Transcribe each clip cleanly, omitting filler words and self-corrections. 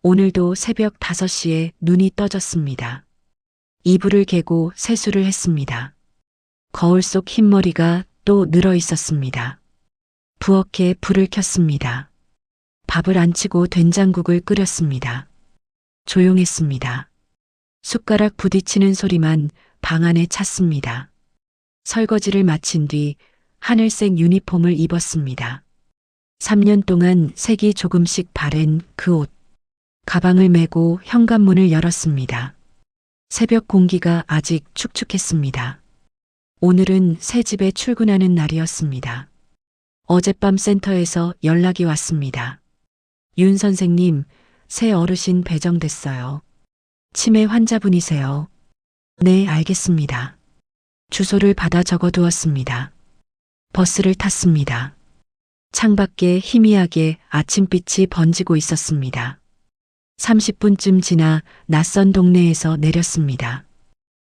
오늘도 새벽 5시에 눈이 떠졌습니다. 이불을 개고 세수를 했습니다. 거울 속 흰머리가 또 늘어 있었습니다. 부엌에 불을 켰습니다. 밥을 안 치고 된장국을 끓였습니다. 조용했습니다. 숟가락 부딪히는 소리만 방 안에 찼습니다. 설거지를 마친 뒤 하늘색 유니폼을 입었습니다. 3년 동안 색이 조금씩 바랜 그 옷. 가방을 메고 현관문을 열었습니다. 새벽 공기가 아직 축축했습니다. 오늘은 새 집에 출근하는 날이었습니다. 어젯밤 센터에서 연락이 왔습니다. 윤 선생님, 새 어르신 배정됐어요. 치매 환자분이세요. 네, 알겠습니다. 주소를 받아 적어두었습니다. 버스를 탔습니다. 창밖에 희미하게 아침빛이 번지고 있었습니다. 30분쯤 지나 낯선 동네에서 내렸습니다.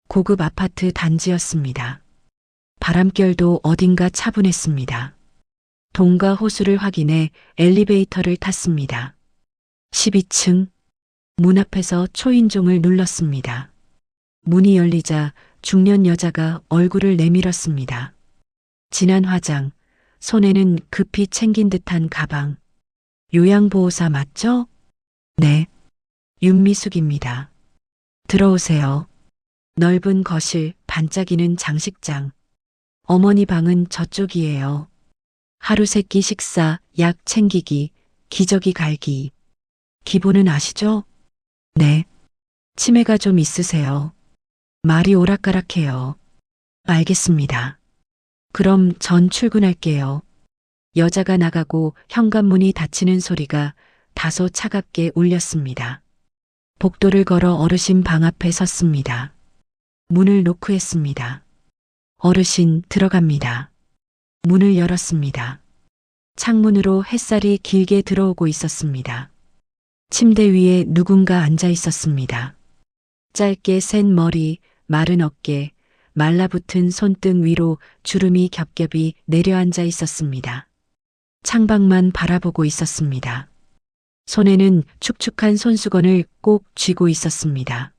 고급 아파트 단지였습니다. 바람결도 어딘가 차분했습니다. 동가 호수를 확인해 엘리베이터를 탔습니다. 12층. 문 앞에서 초인종을 눌렀습니다. 문이 열리자 중년 여자가 얼굴을 내밀었습니다. 진한 화장, 손에는 급히 챙긴 듯한 가방. 요양보호사 맞죠? 네. 윤미숙입니다. 들어오세요. 넓은 거실, 반짝이는 장식장. 어머니 방은 저쪽이에요. 하루 세끼 식사, 약 챙기기, 기저귀 갈기. 기본은 아시죠? 네. 치매가 좀 있으세요. 말이 오락가락해요. 알겠습니다. 그럼 전 출근할게요. 여자가 나가고 현관문이 닫히는 소리가 다소 차갑게 울렸습니다. 복도를 걸어 어르신 방 앞에 섰습니다. 문을 노크했습니다. 어르신 들어갑니다. 문을 열었습니다. 창문으로 햇살이 길게 들어오고 있었습니다. 침대 위에 누군가 앉아 있었습니다. 짧게 센 머리, 마른 어깨, 말라붙은 손등 위로 주름이 겹겹이 내려앉아 있었습니다. 창밖만 바라보고 있었습니다. 손에는 축축한 손수건을 꼭 쥐고 있었습니다.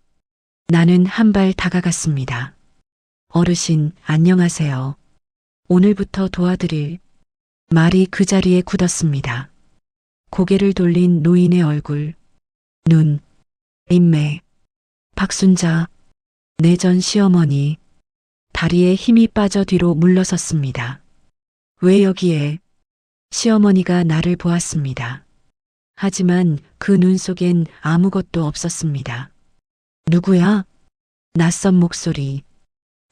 나는 한 발 다가갔습니다. 어르신, 안녕하세요. 오늘부터 도와드릴. 말이 그 자리에 굳었습니다. 고개를 돌린 노인의 얼굴, 눈, 인매, 박순자, 내 전 시어머니. 다리에 힘이 빠져 뒤로 물러섰습니다. 왜 여기에? 시어머니가 나를 보았습니다. 하지만 그 눈 속엔 아무것도 없었습니다. 누구야? 낯선 목소리.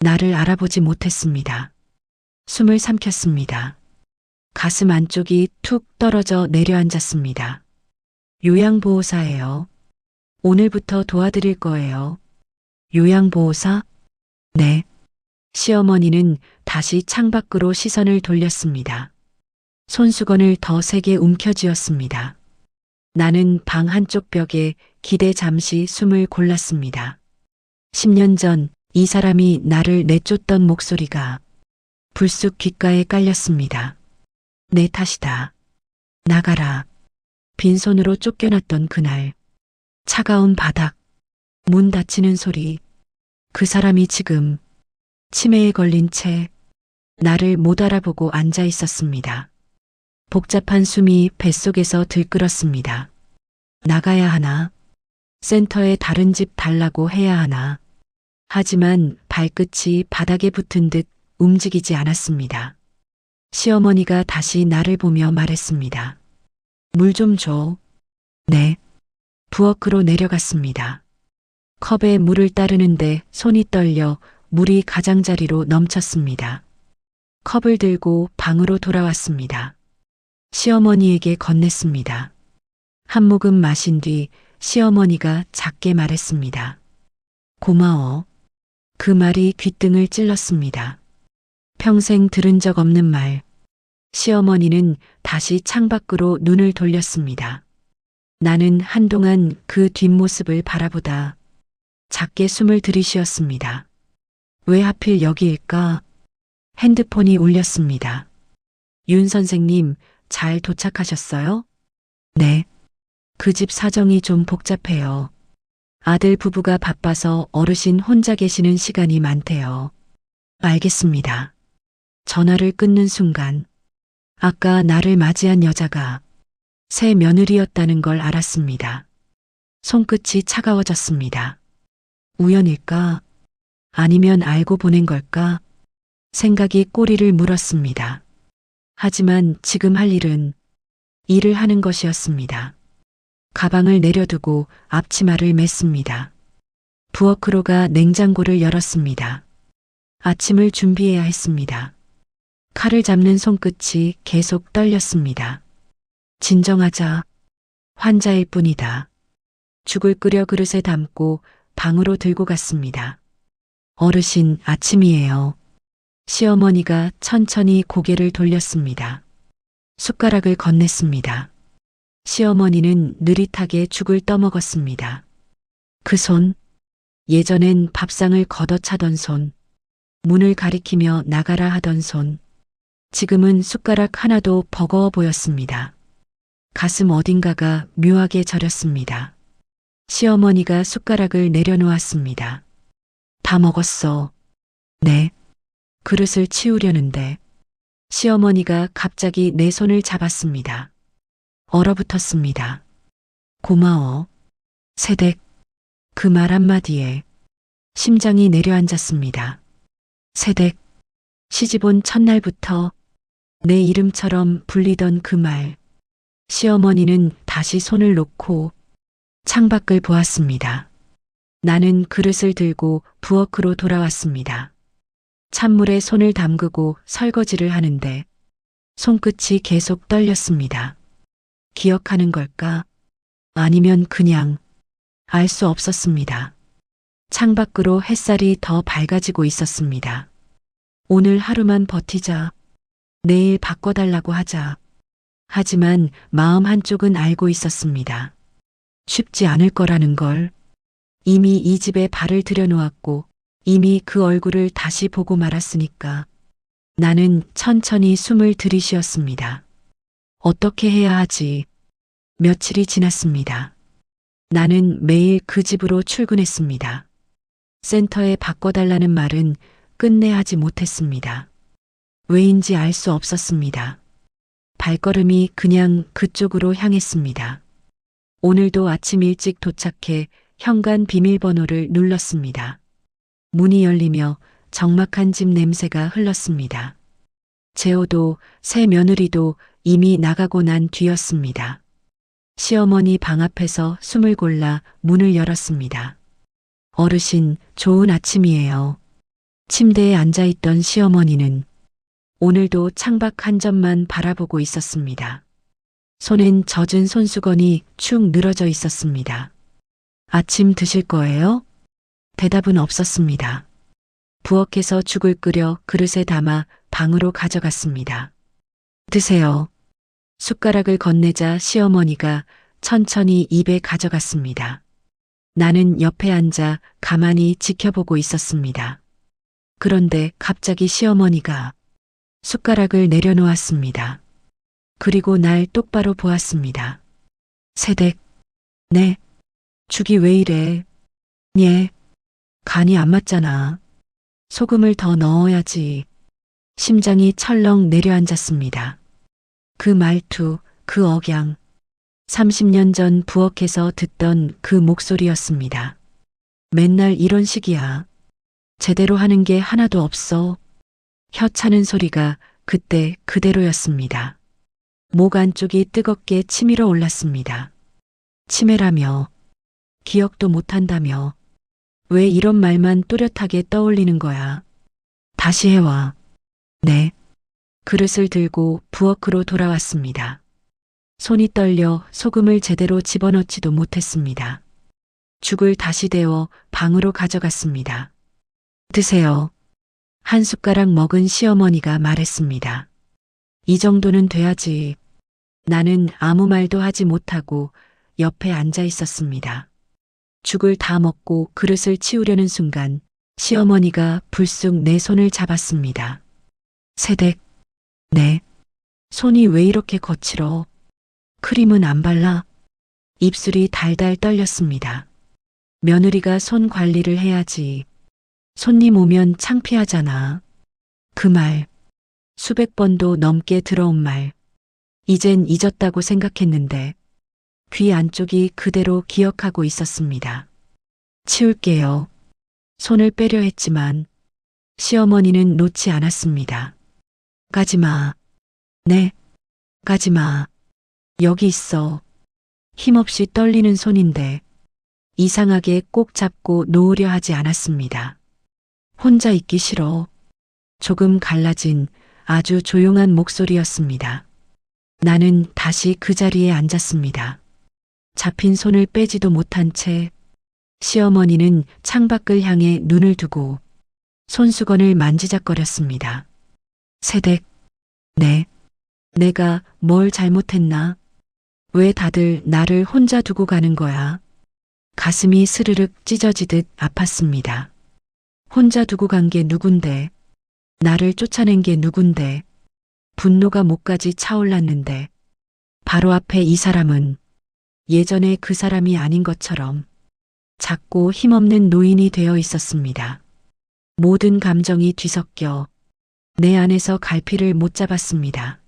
나를 알아보지 못했습니다. 숨을 삼켰습니다. 가슴 안쪽이 툭 떨어져 내려앉았습니다. 요양보호사예요. 오늘부터 도와드릴 거예요. 요양보호사? 네. 시어머니는 다시 창밖으로 시선을 돌렸습니다. 손수건을 더 세게 움켜쥐었습니다. 나는 방 한쪽 벽에 기대 잠시 숨을 골랐습니다. 10년 전 이 사람이 나를 내쫓던 목소리가 불쑥 귓가에 깔렸습니다. 내 탓이다. 나가라. 빈손으로 쫓겨났던 그날. 차가운 바닥. 문 닫히는 소리. 그 사람이 지금 치매에 걸린 채 나를 못 알아보고 앉아 있었습니다. 복잡한 숨이 뱃속에서 들끓었습니다. 나가야 하나? 센터에 다른 집 달라고 해야 하나? 하지만 발끝이 바닥에 붙은 듯 움직이지 않았습니다. 시어머니가 다시 나를 보며 말했습니다. 물 좀 줘. 네. 부엌으로 내려갔습니다. 컵에 물을 따르는데 손이 떨려 물이 가장자리로 넘쳤습니다. 컵을 들고 방으로 돌아왔습니다. 시어머니에게 건넸습니다. 한 모금 마신 뒤 시어머니가 작게 말했습니다. 고마워. 그 말이 귓등을 찔렀습니다. 평생 들은 적 없는 말. 시어머니는 다시 창밖으로 눈을 돌렸습니다. 나는 한동안 그 뒷모습을 바라보다 작게 숨을 들이쉬었습니다. 왜 하필 여기일까? 핸드폰이 울렸습니다. 윤 선생님, 잘 도착하셨어요? 네. 그 집 사정이 좀 복잡해요. 아들 부부가 바빠서 어르신 혼자 계시는 시간이 많대요. 알겠습니다. 전화를 끊는 순간 아까 나를 맞이한 여자가 새 며느리였다는 걸 알았습니다. 손끝이 차가워졌습니다. 우연일까? 아니면 알고 보낸 걸까? 생각이 꼬리를 물었습니다. 하지만 지금 할 일은 일을 하는 것이었습니다. 가방을 내려두고 앞치마를 맸습니다. 부엌으로 가 냉장고를 열었습니다. 아침을 준비해야 했습니다. 칼을 잡는 손끝이 계속 떨렸습니다. 진정하자. 환자일 뿐이다. 죽을 끓여 그릇에 담고 방으로 들고 갔습니다. 어르신, 아침이에요. 시어머니가 천천히 고개를 돌렸습니다. 숟가락을 건넸습니다. 시어머니는 느릿하게 죽을 떠먹었습니다. 그 손, 예전엔 밥상을 걷어차던 손, 문을 가리키며 나가라 하던 손, 지금은 숟가락 하나도 버거워 보였습니다. 가슴 어딘가가 묘하게 저렸습니다. 시어머니가 숟가락을 내려놓았습니다. 다 먹었어. 네. 그릇을 치우려는데 시어머니가 갑자기 내 손을 잡았습니다. 얼어붙었습니다. 고마워. 세댁. 그 말 한마디에 심장이 내려앉았습니다. 세댁. 시집온 첫날부터 내 이름처럼 불리던 그 말. 시어머니는 다시 손을 놓고 창밖을 보았습니다. 나는 그릇을 들고 부엌으로 돌아왔습니다. 찬물에 손을 담그고 설거지를 하는데 손끝이 계속 떨렸습니다. 기억하는 걸까? 아니면 그냥 알 수 없었습니다. 창밖으로 햇살이 더 밝아지고 있었습니다. 오늘 하루만 버티자. 내일 바꿔달라고 하자. 하지만 마음 한쪽은 알고 있었습니다. 쉽지 않을 거라는 걸. 이미 이 집에 발을 들여놓았고 이미 그 얼굴을 다시 보고 말았으니까 나는 천천히 숨을 들이쉬었습니다. 어떻게 해야 하지? 며칠이 지났습니다. 나는 매일 그 집으로 출근했습니다. 센터에 바꿔달라는 말은 끝내 하지 못했습니다. 왜인지 알 수 없었습니다. 발걸음이 그냥 그쪽으로 향했습니다. 오늘도 아침 일찍 도착해 현관 비밀번호를 눌렀습니다. 문이 열리며 적막한 집 냄새가 흘렀습니다. 재호도 새 며느리도 이미 나가고 난 뒤였습니다. 시어머니 방 앞에서 숨을 골라 문을 열었습니다. 어르신, 좋은 아침이에요. 침대에 앉아있던 시어머니는 오늘도 창밖 한 점만 바라보고 있었습니다. 손엔 젖은 손수건이 축 늘어져 있었습니다. 아침 드실 거예요? 대답은 없었습니다. 부엌에서 죽을 끓여 그릇에 담아 방으로 가져갔습니다. 드세요. 숟가락을 건네자 시어머니가 천천히 입에 가져갔습니다. 나는 옆에 앉아 가만히 지켜보고 있었습니다. 그런데 갑자기 시어머니가 숟가락을 내려놓았습니다. 그리고 날 똑바로 보았습니다. 세댁. 네. 죽이 왜 이래? 예. 간이 안 맞잖아. 소금을 더 넣어야지. 심장이 철렁 내려앉았습니다. 그 말투, 그 억양. 30년 전 부엌에서 듣던 그 목소리였습니다. 맨날 이런 식이야. 제대로 하는 게 하나도 없어. 혀 차는 소리가 그때 그대로였습니다. 목 안쪽이 뜨겁게 치밀어 올랐습니다. 치매라며, 기억도 못한다며, 왜 이런 말만 또렷하게 떠올리는 거야. 다시 해와. 네. 그릇을 들고 부엌으로 돌아왔습니다. 손이 떨려 소금을 제대로 집어넣지도 못했습니다. 죽을 다시 데워 방으로 가져갔습니다. 드세요. 한 숟가락 먹은 시어머니가 말했습니다. 이 정도는 돼야지. 나는 아무 말도 하지 못하고 옆에 앉아 있었습니다. 죽을 다 먹고 그릇을 치우려는 순간 시어머니가 불쑥 내 손을 잡았습니다. 세댁. 네. 손이 왜 이렇게 거칠어? 크림은 안 발라? 입술이 달달 떨렸습니다. 며느리가 손 관리를 해야지. 손님 오면 창피하잖아. 그 말, 수백 번도 넘게 들어온 말. 이젠 잊었다고 생각했는데 귀 안쪽이 그대로 기억하고 있었습니다. 치울게요. 손을 빼려 했지만 시어머니는 놓지 않았습니다. 가지마. 네, 가지마. 여기 있어. 힘없이 떨리는 손인데 이상하게 꼭 잡고 놓으려 하지 않았습니다. 혼자 있기 싫어. 조금 갈라진 아주 조용한 목소리였습니다. 나는 다시 그 자리에 앉았습니다. 잡힌 손을 빼지도 못한 채 시어머니는 창밖을 향해 눈을 두고 손수건을 만지작거렸습니다. 세댁, 네. 내가 뭘 잘못했나? 왜 다들 나를 혼자 두고 가는 거야? 가슴이 스르륵 찢어지듯 아팠습니다. 혼자 두고 간 게 누군데? 나를 쫓아낸 게 누군데? 분노가 목까지 차올랐는데 바로 앞에 이 사람은 예전에 그 사람이 아닌 것처럼 작고 힘없는 노인이 되어 있었습니다. 모든 감정이 뒤섞여 내 안에서 갈피를 못 잡았습니다.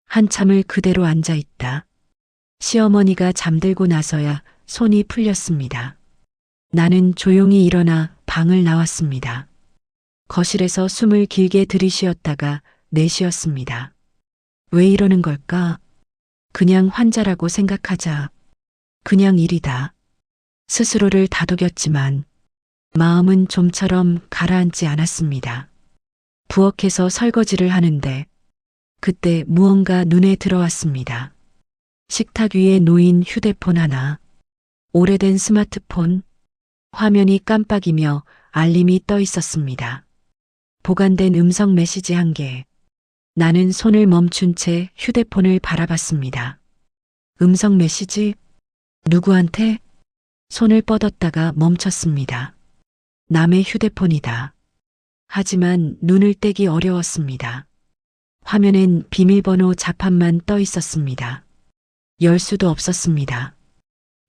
한참을 그대로 앉아 있다. 시어머니가 잠들고 나서야 손이 풀렸습니다. 나는 조용히 일어나 방을 나왔습니다. 거실에서 숨을 길게 들이쉬었다가 내쉬었습니다. 왜 이러는 걸까? 그냥 환자라고 생각하자. 그냥 일이다. 스스로를 다독였지만 마음은 좀처럼 가라앉지 않았습니다. 부엌에서 설거지를 하는데 그때 무언가 눈에 들어왔습니다. 식탁 위에 놓인 휴대폰 하나, 오래된 스마트폰, 화면이 깜빡이며 알림이 떠 있었습니다. 보관된 음성 메시지 한 개. 나는 손을 멈춘 채 휴대폰을 바라봤습니다. 음성 메시지? 누구한테? 손을 뻗었다가 멈췄습니다. 남의 휴대폰이다. 하지만 눈을 떼기 어려웠습니다. 화면엔 비밀번호 자판만 떠 있었습니다. 열 수도 없었습니다.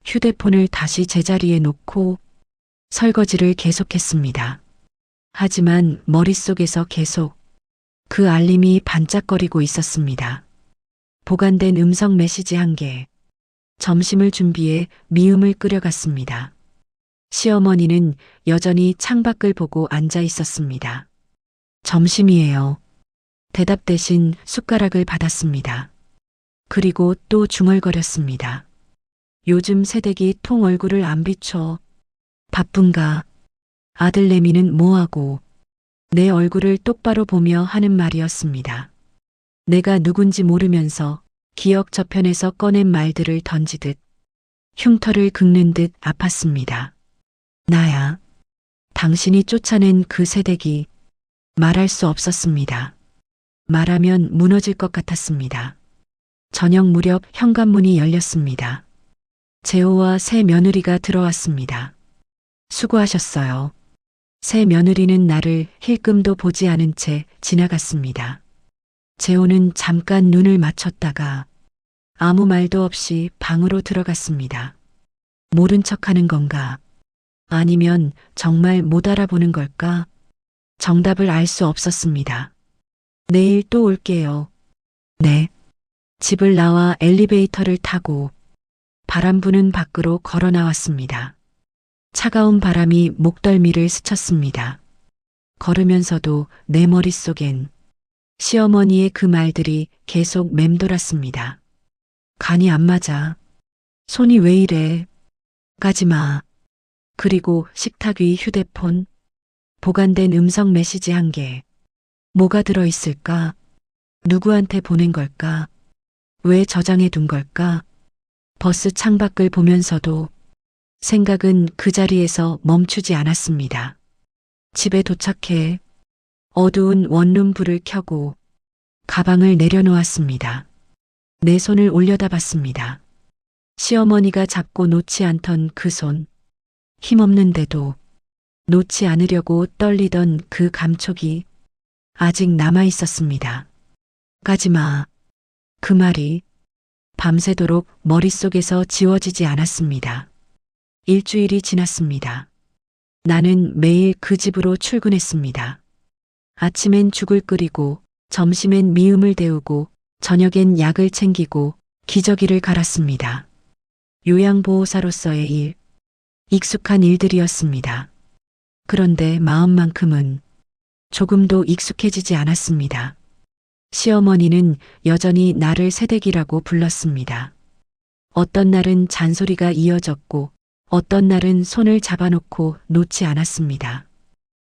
휴대폰을 다시 제자리에 놓고 설거지를 계속했습니다. 하지만 머릿속에서 계속 그 알림이 반짝거리고 있었습니다. 보관된 음성 메시지 한 개. 점심을 준비해 미음을 끓여갔습니다. 시어머니는 여전히 창밖을 보고 앉아 있었습니다. 점심이에요. 대답 대신 숟가락을 받았습니다. 그리고 또 중얼거렸습니다. 요즘 새댁이 통 얼굴을 안 비춰. 바쁜가? 아들내미는 뭐하고? 내 얼굴을 똑바로 보며 하는 말이었습니다. 내가 누군지 모르면서 기억 저편에서 꺼낸 말들을 던지듯 흉터를 긁는 듯 아팠습니다. 나야. 당신이 쫓아낸 그 새댁이 말할 수 없었습니다. 말하면 무너질 것 같았습니다. 저녁 무렵 현관문이 열렸습니다. 재호와 새 며느리가 들어왔습니다. 수고하셨어요. 새 며느리는 나를 힐끔도 보지 않은 채 지나갔습니다. 재호는 잠깐 눈을 맞췄다가 아무 말도 없이 방으로 들어갔습니다. 모른 척하는 건가? 아니면 정말 못 알아보는 걸까? 정답을 알 수 없었습니다. 내일 또 올게요. 네. 집을 나와 엘리베이터를 타고 바람 부는 밖으로 걸어 나왔습니다. 차가운 바람이 목덜미를 스쳤습니다. 걸으면서도 내 머릿속엔 시어머니의 그 말들이 계속 맴돌았습니다. 간이 안 맞아. 손이 왜 이래? 가지마. 그리고 식탁 위 휴대폰, 보관된 음성 메시지 한 개. 뭐가 들어있을까? 누구한테 보낸 걸까? 왜 저장해 둔 걸까? 버스 창밖을 보면서도 생각은 그 자리에서 멈추지 않았습니다. 집에 도착해 어두운 원룸 불을 켜고 가방을 내려놓았습니다. 내 손을 올려다봤습니다. 시어머니가 잡고 놓지 않던 그 손, 힘없는데도 놓지 않으려고 떨리던 그 감촉이 아직 남아 있었습니다. 가지마. 그 말이 밤새도록 머릿속에서 지워지지 않았습니다. 일주일이 지났습니다. 나는 매일 그 집으로 출근했습니다. 아침엔 죽을 끓이고, 점심엔 미음을 데우고, 저녁엔 약을 챙기고, 기저귀를 갈았습니다. 요양보호사로서의 일, 익숙한 일들이었습니다. 그런데 마음만큼은 조금도 익숙해지지 않았습니다. 시어머니는 여전히 나를 새댁이라고 불렀습니다. 어떤 날은 잔소리가 이어졌고 어떤 날은 손을 잡아놓고 놓지 않았습니다.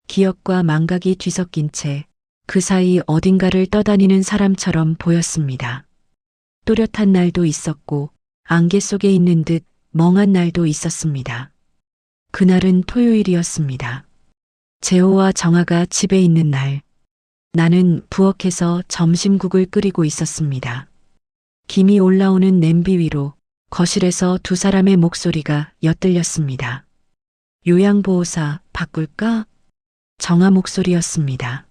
기억과 망각이 뒤섞인 채 그 사이 어딘가를 떠다니는 사람처럼 보였습니다. 또렷한 날도 있었고 안개 속에 있는 듯 멍한 날도 있었습니다. 그날은 토요일이었습니다. 재호와 정아가 집에 있는 날, 나는 부엌에서 점심국을 끓이고 있었습니다. 김이 올라오는 냄비 위로 거실에서 두 사람의 목소리가 엿들렸습니다. 요양보호사 바꿀까? 정아 목소리였습니다.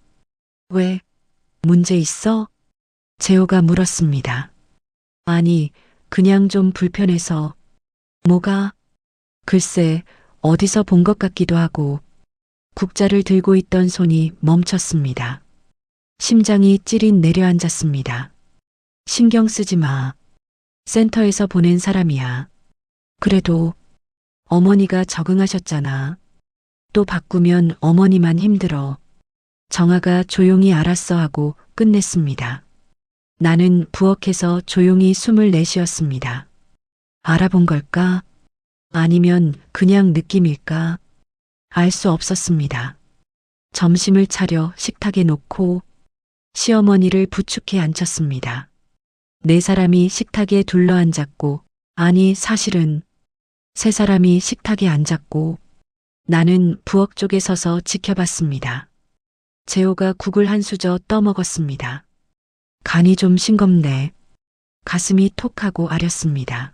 왜? 문제 있어? 재호가 물었습니다. 아니, 그냥 좀 불편해서. 뭐가? 글쎄, 어디서 본 것 같기도 하고. 국자를 들고 있던 손이 멈췄습니다. 심장이 찌릿 내려앉았습니다. 신경 쓰지 마. 센터에서 보낸 사람이야. 그래도 어머니가 적응하셨잖아. 또 바꾸면 어머니만 힘들어. 정아가 조용히 알았어 하고 끝냈습니다. 나는 부엌에서 조용히 숨을 내쉬었습니다. 알아본 걸까? 아니면 그냥 느낌일까? 알 수 없었습니다. 점심을 차려 식탁에 놓고 시어머니를 부축해 앉혔습니다. 네 사람이 식탁에 둘러앉았고, 아니 사실은 세 사람이 식탁에 앉았고, 나는 부엌 쪽에 서서 지켜봤습니다. 재호가 국을 한 수저 떠먹었습니다. 간이 좀 싱겁네. 가슴이 톡하고 아렸습니다.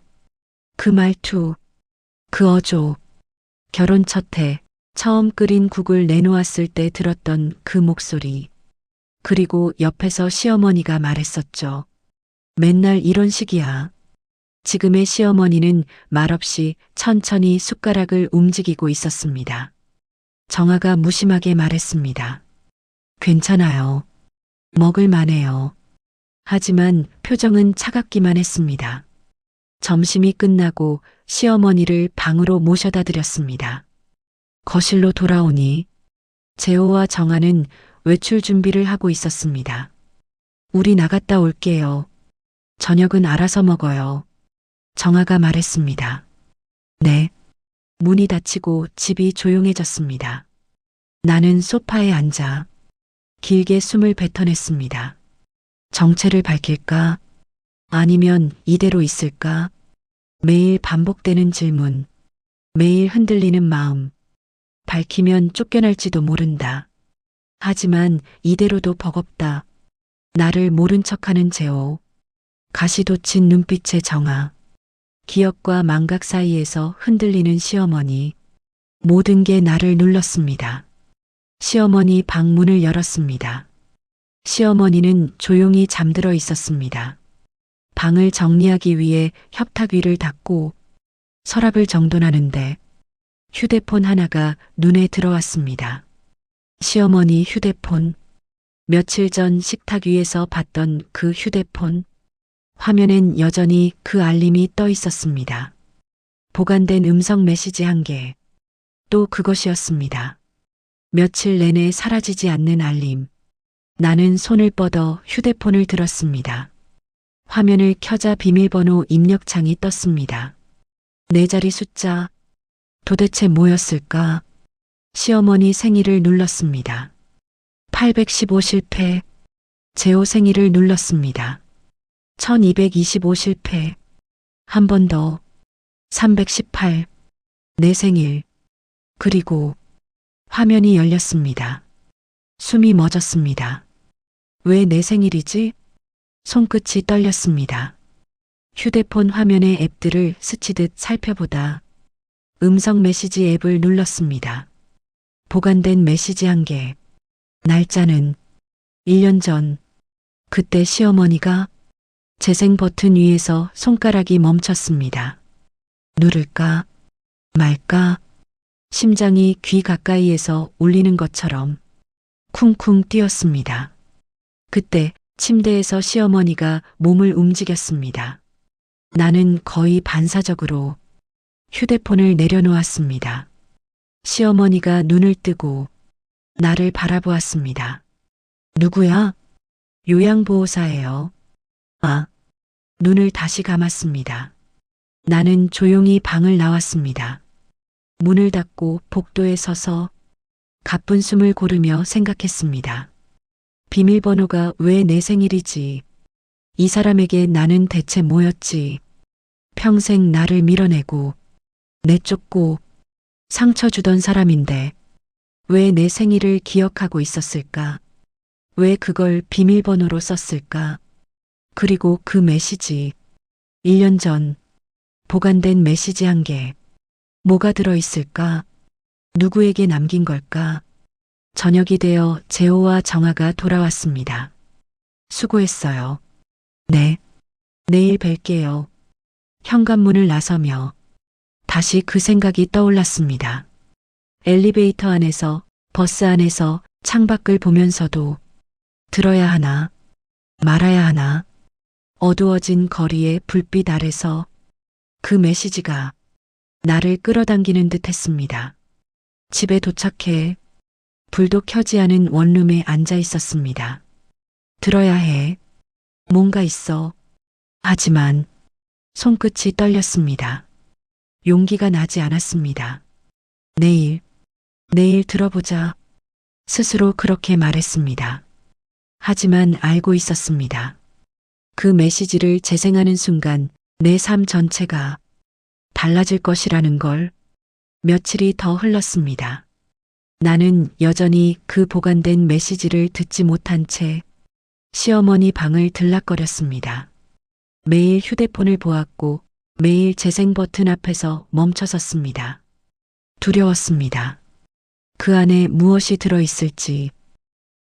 그 말투, 그 어조, 결혼 첫 해 처음 끓인 국을 내놓았을 때 들었던 그 목소리. 그리고 옆에서 시어머니가 말했었죠. 맨날 이런 식이야. 지금의 시어머니는 말없이 천천히 숟가락을 움직이고 있었습니다. 정아가 무심하게 말했습니다. 괜찮아요. 먹을 만해요. 하지만 표정은 차갑기만 했습니다. 점심이 끝나고 시어머니를 방으로 모셔다 드렸습니다. 거실로 돌아오니 재호와 정아는 외출 준비를 하고 있었습니다. 우리 나갔다 올게요. 저녁은 알아서 먹어요. 정아가 말했습니다. 네. 문이 닫히고 집이 조용해졌습니다. 나는 소파에 앉아 길게 숨을 뱉어냈습니다. 정체를 밝힐까? 아니면 이대로 있을까? 매일 반복되는 질문, 매일 흔들리는 마음, 밝히면 쫓겨날지도 모른다. 하지만 이대로도 버겁다. 나를 모른 척하는 재호, 가시돋친 눈빛의 정아, 기억과 망각 사이에서 흔들리는 시어머니, 모든 게 나를 눌렀습니다. 시어머니 방문을 열었습니다. 시어머니는 조용히 잠들어 있었습니다. 방을 정리하기 위해 협탁 위를 닦고 서랍을 정돈하는데 휴대폰 하나가 눈에 들어왔습니다. 시어머니 휴대폰. 며칠 전 식탁 위에서 봤던 그 휴대폰. 화면엔 여전히 그 알림이 떠 있었습니다. 보관된 음성 메시지 한 개. 또 그것이었습니다. 며칠 내내 사라지지 않는 알림. 나는 손을 뻗어 휴대폰을 들었습니다. 화면을 켜자 비밀번호 입력창이 떴습니다. 네 자리 숫자. 도대체 뭐였을까? 시어머니 생일을 눌렀습니다. 815 실패. 재호 생일을 눌렀습니다. 1225 실패. 한 번 더. 318. 내 생일. 그리고 화면이 열렸습니다. 숨이 멎었습니다. 왜 내 생일이지? 손끝이 떨렸습니다. 휴대폰 화면의 앱들을 스치듯 살펴보다 음성 메시지 앱을 눌렀습니다. 보관된 메시지 한 개. 날짜는 1년 전. 그때 시어머니가 재생 버튼 위에서 손가락이 멈췄습니다. 누를까 말까? 심장이 귀 가까이에서 울리는 것처럼 쿵쿵 뛰었습니다. 그때 침대에서 시어머니가 몸을 움직였습니다. 나는 거의 반사적으로 휴대폰을 내려놓았습니다. 시어머니가 눈을 뜨고 나를 바라보았습니다. 누구야? 요양보호사예요. 아, 눈을 다시 감았습니다. 나는 조용히 방을 나왔습니다. 문을 닫고 복도에 서서 가쁜 숨을 고르며 생각했습니다. 비밀번호가 왜 내 생일이지? 이 사람에게 나는 대체 뭐였지? 평생 나를 밀어내고 내쫓고 상처 주던 사람인데 왜 내 생일을 기억하고 있었을까? 왜 그걸 비밀번호로 썼을까? 그리고 그 메시지, 1년 전 보관된 메시지 한 개, 뭐가 들어있을까? 누구에게 남긴 걸까? 저녁이 되어 재호와 정아가 돌아왔습니다. 수고했어요. 네, 내일 뵐게요. 현관문을 나서며 다시 그 생각이 떠올랐습니다. 엘리베이터 안에서, 버스 안에서 창밖을 보면서도 들어야 하나, 말아야 하나, 어두워진 거리의 불빛 아래서 그 메시지가 나를 끌어당기는 듯 했습니다. 집에 도착해 불도 켜지 않은 원룸에 앉아 있었습니다. 들어야 해. 뭔가 있어. 하지만 손끝이 떨렸습니다. 용기가 나지 않았습니다. 내일 들어보자. 스스로 그렇게 말했습니다. 하지만 알고 있었습니다. 그 메시지를 재생하는 순간 내 삶 전체가 달라질 것이라는 걸. 며칠이 더 흘렀습니다. 나는 여전히 그 보관된 메시지를 듣지 못한 채 시어머니 방을 들락거렸습니다. 매일 휴대폰을 보았고 매일 재생 버튼 앞에서 멈춰섰습니다. 두려웠습니다. 그 안에 무엇이 들어있을지.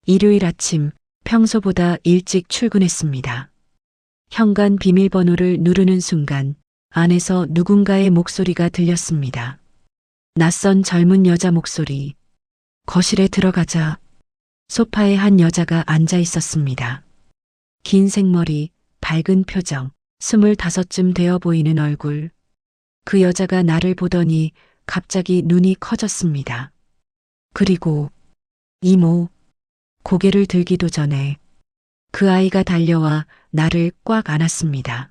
일요일 아침 평소보다 일찍 출근했습니다. 현관 비밀번호를 누르는 순간 안에서 누군가의 목소리가 들렸습니다. 낯선 젊은 여자 목소리. 거실에 들어가자 소파에 한 여자가 앉아 있었습니다. 긴 생머리, 밝은 표정, 25쯤 되어 보이는 얼굴. 그 여자가 나를 보더니 갑자기 눈이 커졌습니다. 그리고 이모, 고개를 들기도 전에 그 아이가 달려와 나를 꽉 안았습니다.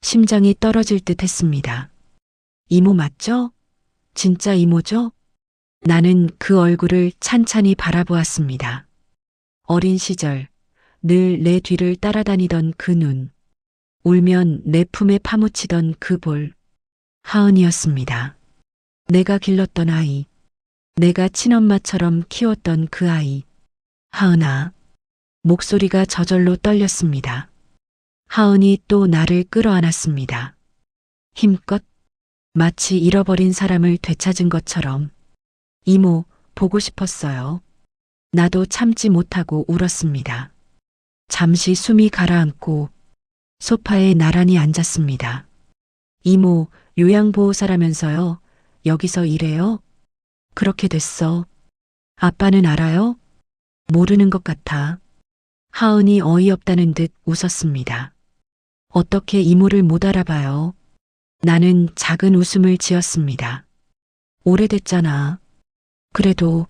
심장이 떨어질 듯 했습니다. 이모 맞죠? 진짜 이모죠? 나는 그 얼굴을 찬찬히 바라보았습니다. 어린 시절 늘 내 뒤를 따라다니던 그 눈, 울면 내 품에 파묻히던 그 볼, 하은이었습니다. 내가 길렀던 아이, 내가 친엄마처럼 키웠던 그 아이. 하은아, 목소리가 저절로 떨렸습니다. 하은이 또 나를 끌어안았습니다. 힘껏, 마치 잃어버린 사람을 되찾은 것처럼. 이모, 보고 싶었어요. 나도 참지 못하고 울었습니다. 잠시 숨이 가라앉고 소파에 나란히 앉았습니다. 이모, 요양보호사라면서요. 여기서 일해요? 그렇게 됐어. 아빠는 알아요? 모르는 것 같아. 하은이 어이없다는 듯 웃었습니다. 어떻게 이모를 못 알아봐요? 나는 작은 웃음을 지었습니다. 오래됐잖아. 그래도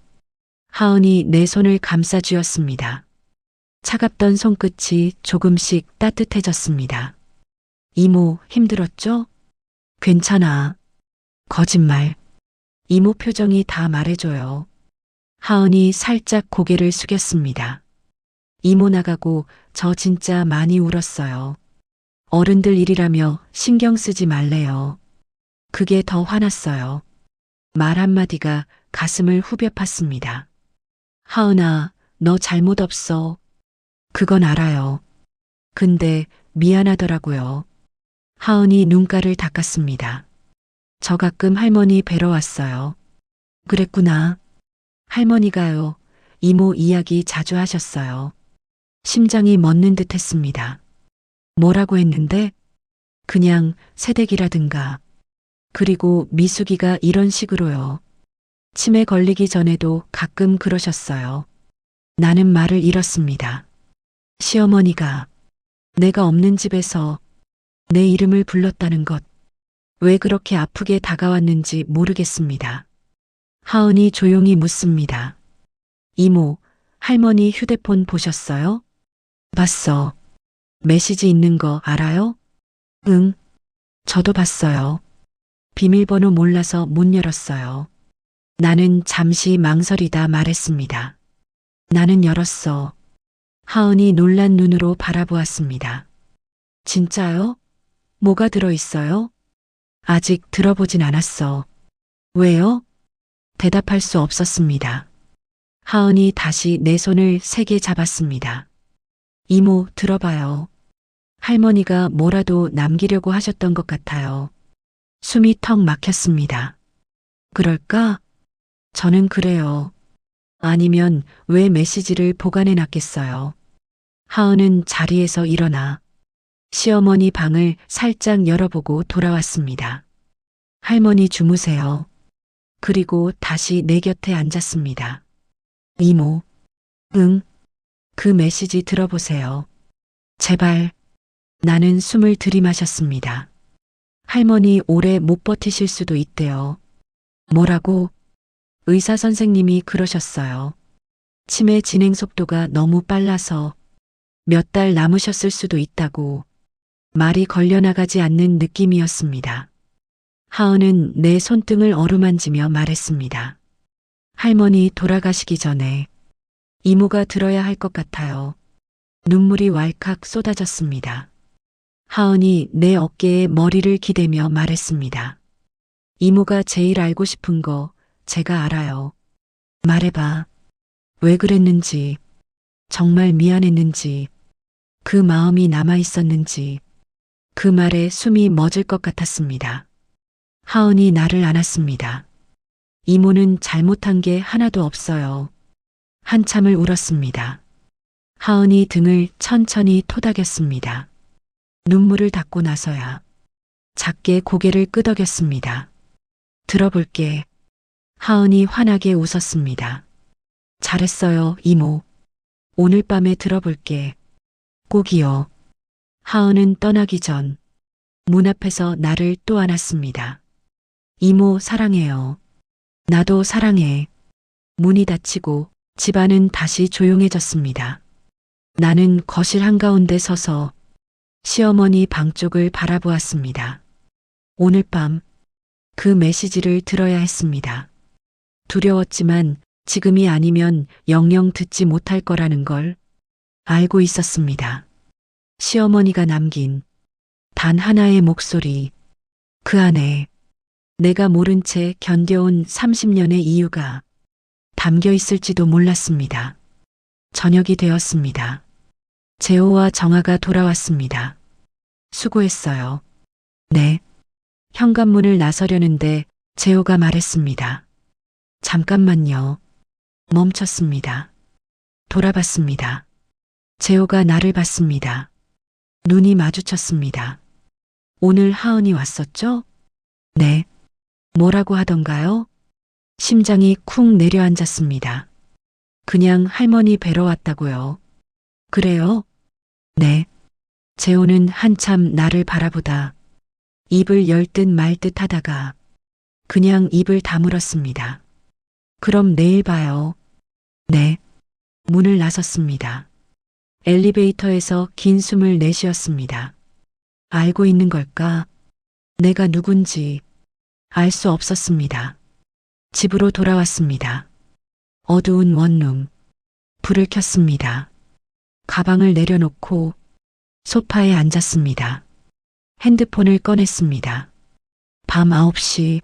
하은이 내 손을 감싸 쥐었습니다. 차갑던 손끝이 조금씩 따뜻해졌습니다. 이모 힘들었죠? 괜찮아. 거짓말. 이모 표정이 다 말해줘요. 하은이 살짝 고개를 숙였습니다. 이모 나가고 저 진짜 많이 울었어요. 어른들 일이라며 신경 쓰지 말래요. 그게 더 화났어요. 말 한마디가 가슴을 후벼 팠습니다. 하은아, 너 잘못 없어. 그건 알아요. 근데 미안하더라고요. 하은이 눈가를 닦았습니다. 저 가끔 할머니 뵈러 왔어요. 그랬구나. 할머니가요. 이모 이야기 자주 하셨어요. 심장이 멎는 듯 했습니다. 뭐라고 했는데? 그냥 새댁이라든가. 그리고 미숙이가 이런 식으로요. 치매 걸리기 전에도 가끔 그러셨어요. 나는 말을 잃었습니다. 시어머니가 내가 없는 집에서 내 이름을 불렀다는 것, 왜 그렇게 아프게 다가왔는지 모르겠습니다. 하은이 조용히 묻습니다. 이모, 할머니 휴대폰 보셨어요? 봤어. 메시지 있는 거 알아요? 응, 저도 봤어요. 비밀번호 몰라서 못 열었어요. 나는 잠시 망설이다 말했습니다. 나는 열었어. 하은이 놀란 눈으로 바라보았습니다. 진짜요? 뭐가 들어있어요? 아직 들어보진 않았어. 왜요? 대답할 수 없었습니다. 하은이 다시 내 손을 세게 잡았습니다. 이모, 들어봐요. 할머니가 뭐라도 남기려고 하셨던 것 같아요. 숨이 턱 막혔습니다. 그럴까? 저는 그래요. 아니면 왜 메시지를 보관해 놨겠어요. 하은은 자리에서 일어나 시어머니 방을 살짝 열어보고 돌아왔습니다. 할머니 주무세요. 그리고 다시 내 곁에 앉았습니다. 이모, 응, 그 메시지 들어보세요. 제발. 나는 숨을 들이마셨습니다. 할머니 오래 못 버티실 수도 있대요. 뭐라고? 의사 선생님이 그러셨어요. 치매 진행 속도가 너무 빨라서 몇 달 남으셨을 수도 있다고. 말이 걸려나가지 않는 느낌이었습니다. 하은은 내 손등을 어루만지며 말했습니다. 할머니 돌아가시기 전에 이모가 들어야 할 것 같아요. 눈물이 왈칵 쏟아졌습니다. 하은이 내 어깨에 머리를 기대며 말했습니다. 이모가 제일 알고 싶은 거 제가 알아요. 말해봐. 왜 그랬는지, 정말 미안했는지, 그 마음이 남아있었는지. 그 말에 숨이 멎을 것 같았습니다. 하은이 나를 안았습니다. 이모는 잘못한 게 하나도 없어요. 한참을 울었습니다. 하은이 등을 천천히 토닥였습니다. 눈물을 닦고 나서야 작게 고개를 끄덕였습니다. 들어볼게. 하은이 환하게 웃었습니다. 잘했어요, 이모. 오늘 밤에 들어볼게. 꼭이요. 하은은 떠나기 전 문 앞에서 나를 또 안았습니다. 이모 사랑해요. 나도 사랑해. 문이 닫히고 집안은 다시 조용해졌습니다. 나는 거실 한가운데 서서 시어머니 방 쪽을 바라보았습니다. 오늘 밤 그 메시지를 들어야 했습니다. 두려웠지만 지금이 아니면 영영 듣지 못할 거라는 걸 알고 있었습니다. 시어머니가 남긴 단 하나의 목소리, 그 안에 내가 모른 채 견뎌온 30년의 이유가 담겨 있을지도 몰랐습니다. 저녁이 되었습니다. 재호와 정아가 돌아왔습니다. 수고했어요. 네. 현관문을 나서려는데 재호가 말했습니다. 잠깐만요. 멈췄습니다. 돌아봤습니다. 재호가 나를 봤습니다. 눈이 마주쳤습니다. 오늘 하은이 왔었죠? 네. 뭐라고 하던가요? 심장이 쿵 내려앉았습니다. 그냥 할머니 뵈러 왔다고요. 그래요? 네. 재호는 한참 나를 바라보다 입을 열 듯 말 듯 하다가 그냥 입을 다물었습니다. 그럼 내일 봐요. 네. 문을 나섰습니다. 엘리베이터에서 긴 숨을 내쉬었습니다. 알고 있는 걸까? 내가 누군지 알 수 없었습니다. 집으로 돌아왔습니다. 어두운 원룸. 불을 켰습니다. 가방을 내려놓고 소파에 앉았습니다. 핸드폰을 꺼냈습니다. 밤 9시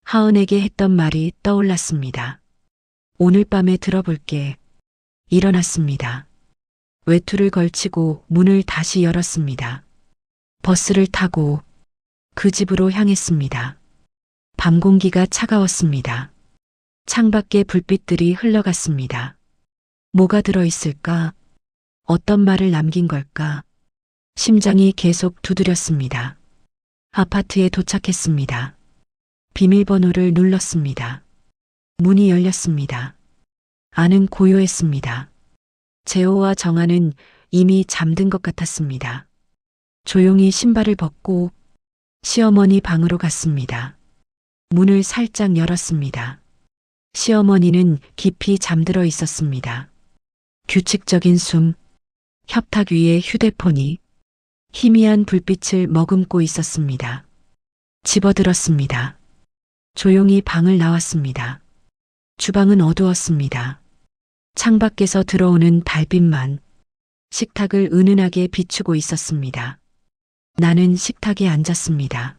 하은에게 했던 말이 떠올랐습니다. 오늘 밤에 들어볼게. 일어났습니다. 외투를 걸치고 문을 다시 열었습니다. 버스를 타고 그 집으로 향했습니다. 밤 공기가 차가웠습니다. 창밖에 불빛들이 흘러갔습니다. 뭐가 들어있을까? 어떤 말을 남긴 걸까? 심장이 계속 두드렸습니다. 아파트에 도착했습니다. 비밀번호를 눌렀습니다. 문이 열렸습니다. 안은 고요했습니다. 재호와 정아는 이미 잠든 것 같았습니다. 조용히 신발을 벗고 시어머니 방으로 갔습니다. 문을 살짝 열었습니다. 시어머니는 깊이 잠들어 있었습니다. 규칙적인 숨, 협탁 위에 휴대폰이 희미한 불빛을 머금고 있었습니다. 집어들었습니다. 조용히 방을 나왔습니다. 주방은 어두웠습니다. 창밖에서 들어오는 달빛만 식탁을 은은하게 비추고 있었습니다. 나는 식탁에 앉았습니다.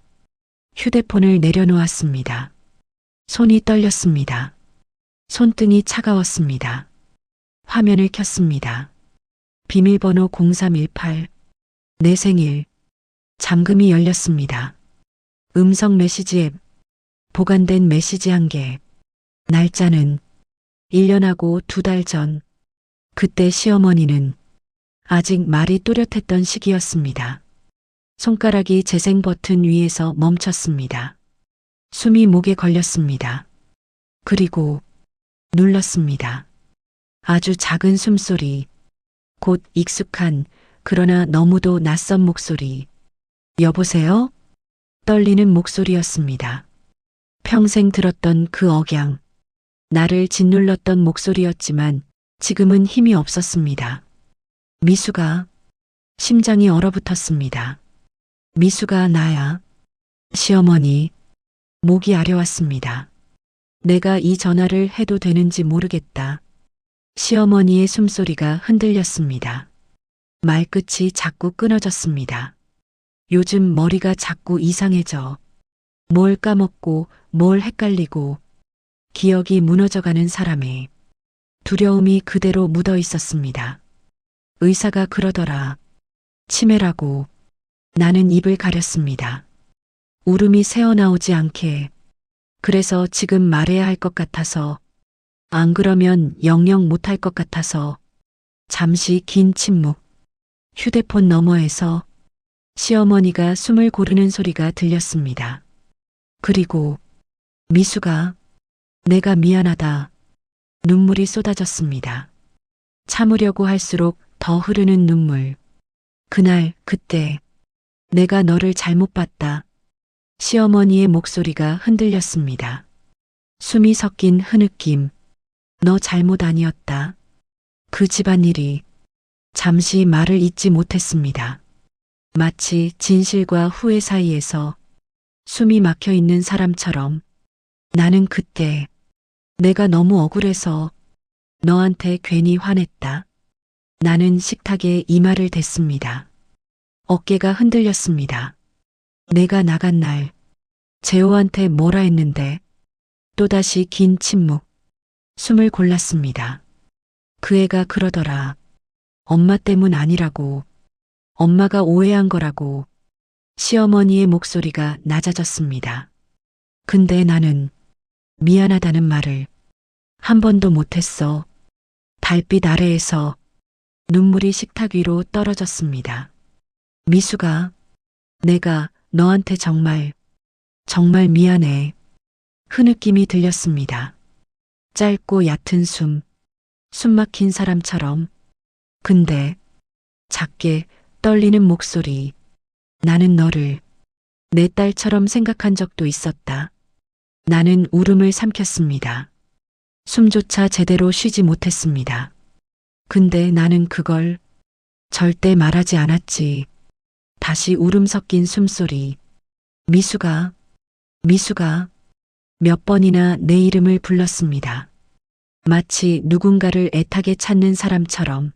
휴대폰을 내려놓았습니다. 손이 떨렸습니다. 손등이 차가웠습니다. 화면을 켰습니다. 비밀번호 0318, 내 생일. 잠금이 열렸습니다. 음성 메시지 앱, 보관된 메시지 1개. 날짜는 1년하고 2달 전. 그때 시어머니는 아직 말이 또렷했던 시기였습니다. 손가락이 재생 버튼 위에서 멈췄습니다. 숨이 목에 걸렸습니다. 그리고 눌렀습니다. 아주 작은 숨소리, 곧 익숙한 그러나 너무도 낯선 목소리. 여보세요? 떨리는 목소리였습니다. 평생 들었던 그 억양, 나를 짓눌렀던 목소리였지만 지금은 힘이 없었습니다. 미수가. 심장이 얼어붙었습니다. 미수가 나야. 시어머니. 목이 아려왔습니다. 내가 이 전화를 해도 되는지 모르겠다. 시어머니의 숨소리가 흔들렸습니다. 말끝이 자꾸 끊어졌습니다. 요즘 머리가 자꾸 이상해져. 뭘 까먹고 뭘 헷갈리고 기억이 무너져가는 사람의 두려움이 그대로 묻어 있었습니다. 의사가 그러더라. 치매라고. 나는 입을 가렸습니다. 울음이 새어나오지 않게. 그래서 지금 말해야 할 것 같아서, 안 그러면 영영 못할 것 같아서. 잠시 긴 침묵. 휴대폰 너머에서 시어머니가 숨을 고르는 소리가 들렸습니다. 그리고 미수가. 내가 미안하다. 눈물이 쏟아졌습니다. 참으려고 할수록 더 흐르는 눈물. 그날, 그때 내가 너를 잘못 봤다. 시어머니의 목소리가 흔들렸습니다. 숨이 섞인 흐느낌. 너 잘못 아니었다. 그 집안일이. 잠시 말을 잇지 못했습니다. 마치 진실과 후회 사이에서 숨이 막혀 있는 사람처럼. 나는 그때 내가 너무 억울해서 너한테 괜히 화냈다. 나는 식탁에 이마를 댔습니다. 어깨가 흔들렸습니다. 내가 나간 날 재호한테 뭐라 했는데. 또다시 긴 침묵. 숨을 골랐습니다. 그 애가 그러더라. 엄마 때문 아니라고. 엄마가 오해한 거라고. 시어머니의 목소리가 낮아졌습니다. 근데 나는 미안하다는 말을 한 번도 못했어. 달빛 아래에서 눈물이 식탁 위로 떨어졌습니다. 미수가. 내가 너한테 정말 미안해. 흐느낌이 들렸습니다. 짧고 얕은 숨 막힌 사람처럼. 근데 작게 떨리는 목소리. 나는 너를 내 딸처럼 생각한 적도 있었다. 나는 울음을 삼켰습니다. 숨조차 제대로 쉬지 못했습니다. 근데 나는 그걸 절대 말하지 않았지. 다시 울음 섞인 숨소리. 미수가. 몇 번이나 내 이름을 불렀습니다. 마치 누군가를 애타게 찾는 사람처럼.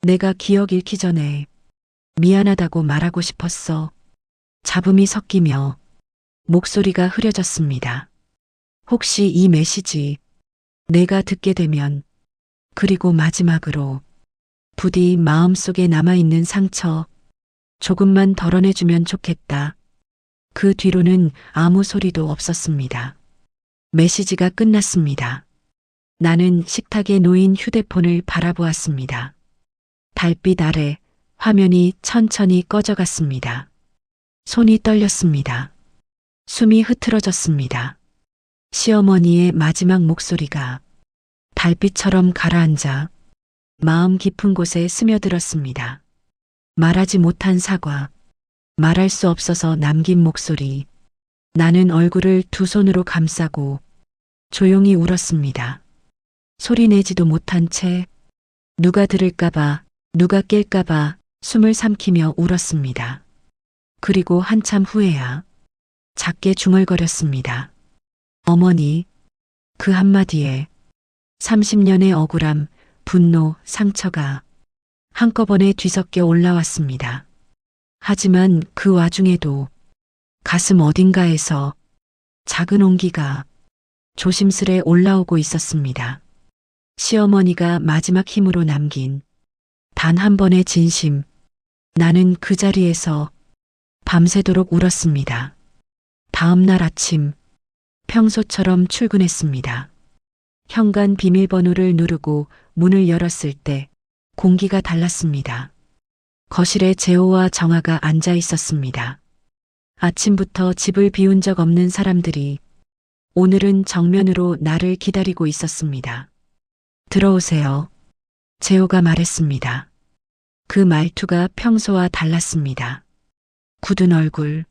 내가 기억 잃기 전에 미안하다고 말하고 싶었어. 잡음이 섞이며 목소리가 흐려졌습니다. 혹시 이 메시지 내가 듣게 되면. 그리고 마지막으로 부디 마음속에 남아있는 상처 조금만 덜어내주면 좋겠다. 그 뒤로는 아무 소리도 없었습니다. 메시지가 끝났습니다. 나는 식탁에 놓인 휴대폰을 바라보았습니다. 달빛 아래 화면이 천천히 꺼져갔습니다. 손이 떨렸습니다. 숨이 흐트러졌습니다. 시어머니의 마지막 목소리가 달빛처럼 가라앉아 마음 깊은 곳에 스며들었습니다. 말하지 못한 사과, 말할 수 없어서 남긴 목소리. 나는 얼굴을 두 손으로 감싸고 조용히 울었습니다. 소리 내지도 못한 채 누가 들을까봐, 누가 깰까봐 숨을 삼키며 울었습니다. 그리고 한참 후에야 작게 중얼거렸습니다. 어머니, 그 한마디에 30년의 억울함, 분노, 상처가 한꺼번에 뒤섞여 올라왔습니다. 하지만 그 와중에도 가슴 어딘가에서 작은 온기가 조심스레 올라오고 있었습니다. 시어머니가 마지막 힘으로 남긴 단 한 번의 진심. 나는 그 자리에서 밤새도록 울었습니다. 다음 날 아침, 평소처럼 출근했습니다. 현관 비밀번호를 누르고 문을 열었을 때 공기가 달랐습니다. 거실에 재호와 정아가 앉아 있었습니다. 아침부터 집을 비운 적 없는 사람들이 오늘은 정면으로 나를 기다리고 있었습니다. 들어오세요. 재호가 말했습니다. 그 말투가 평소와 달랐습니다. 굳은 얼굴,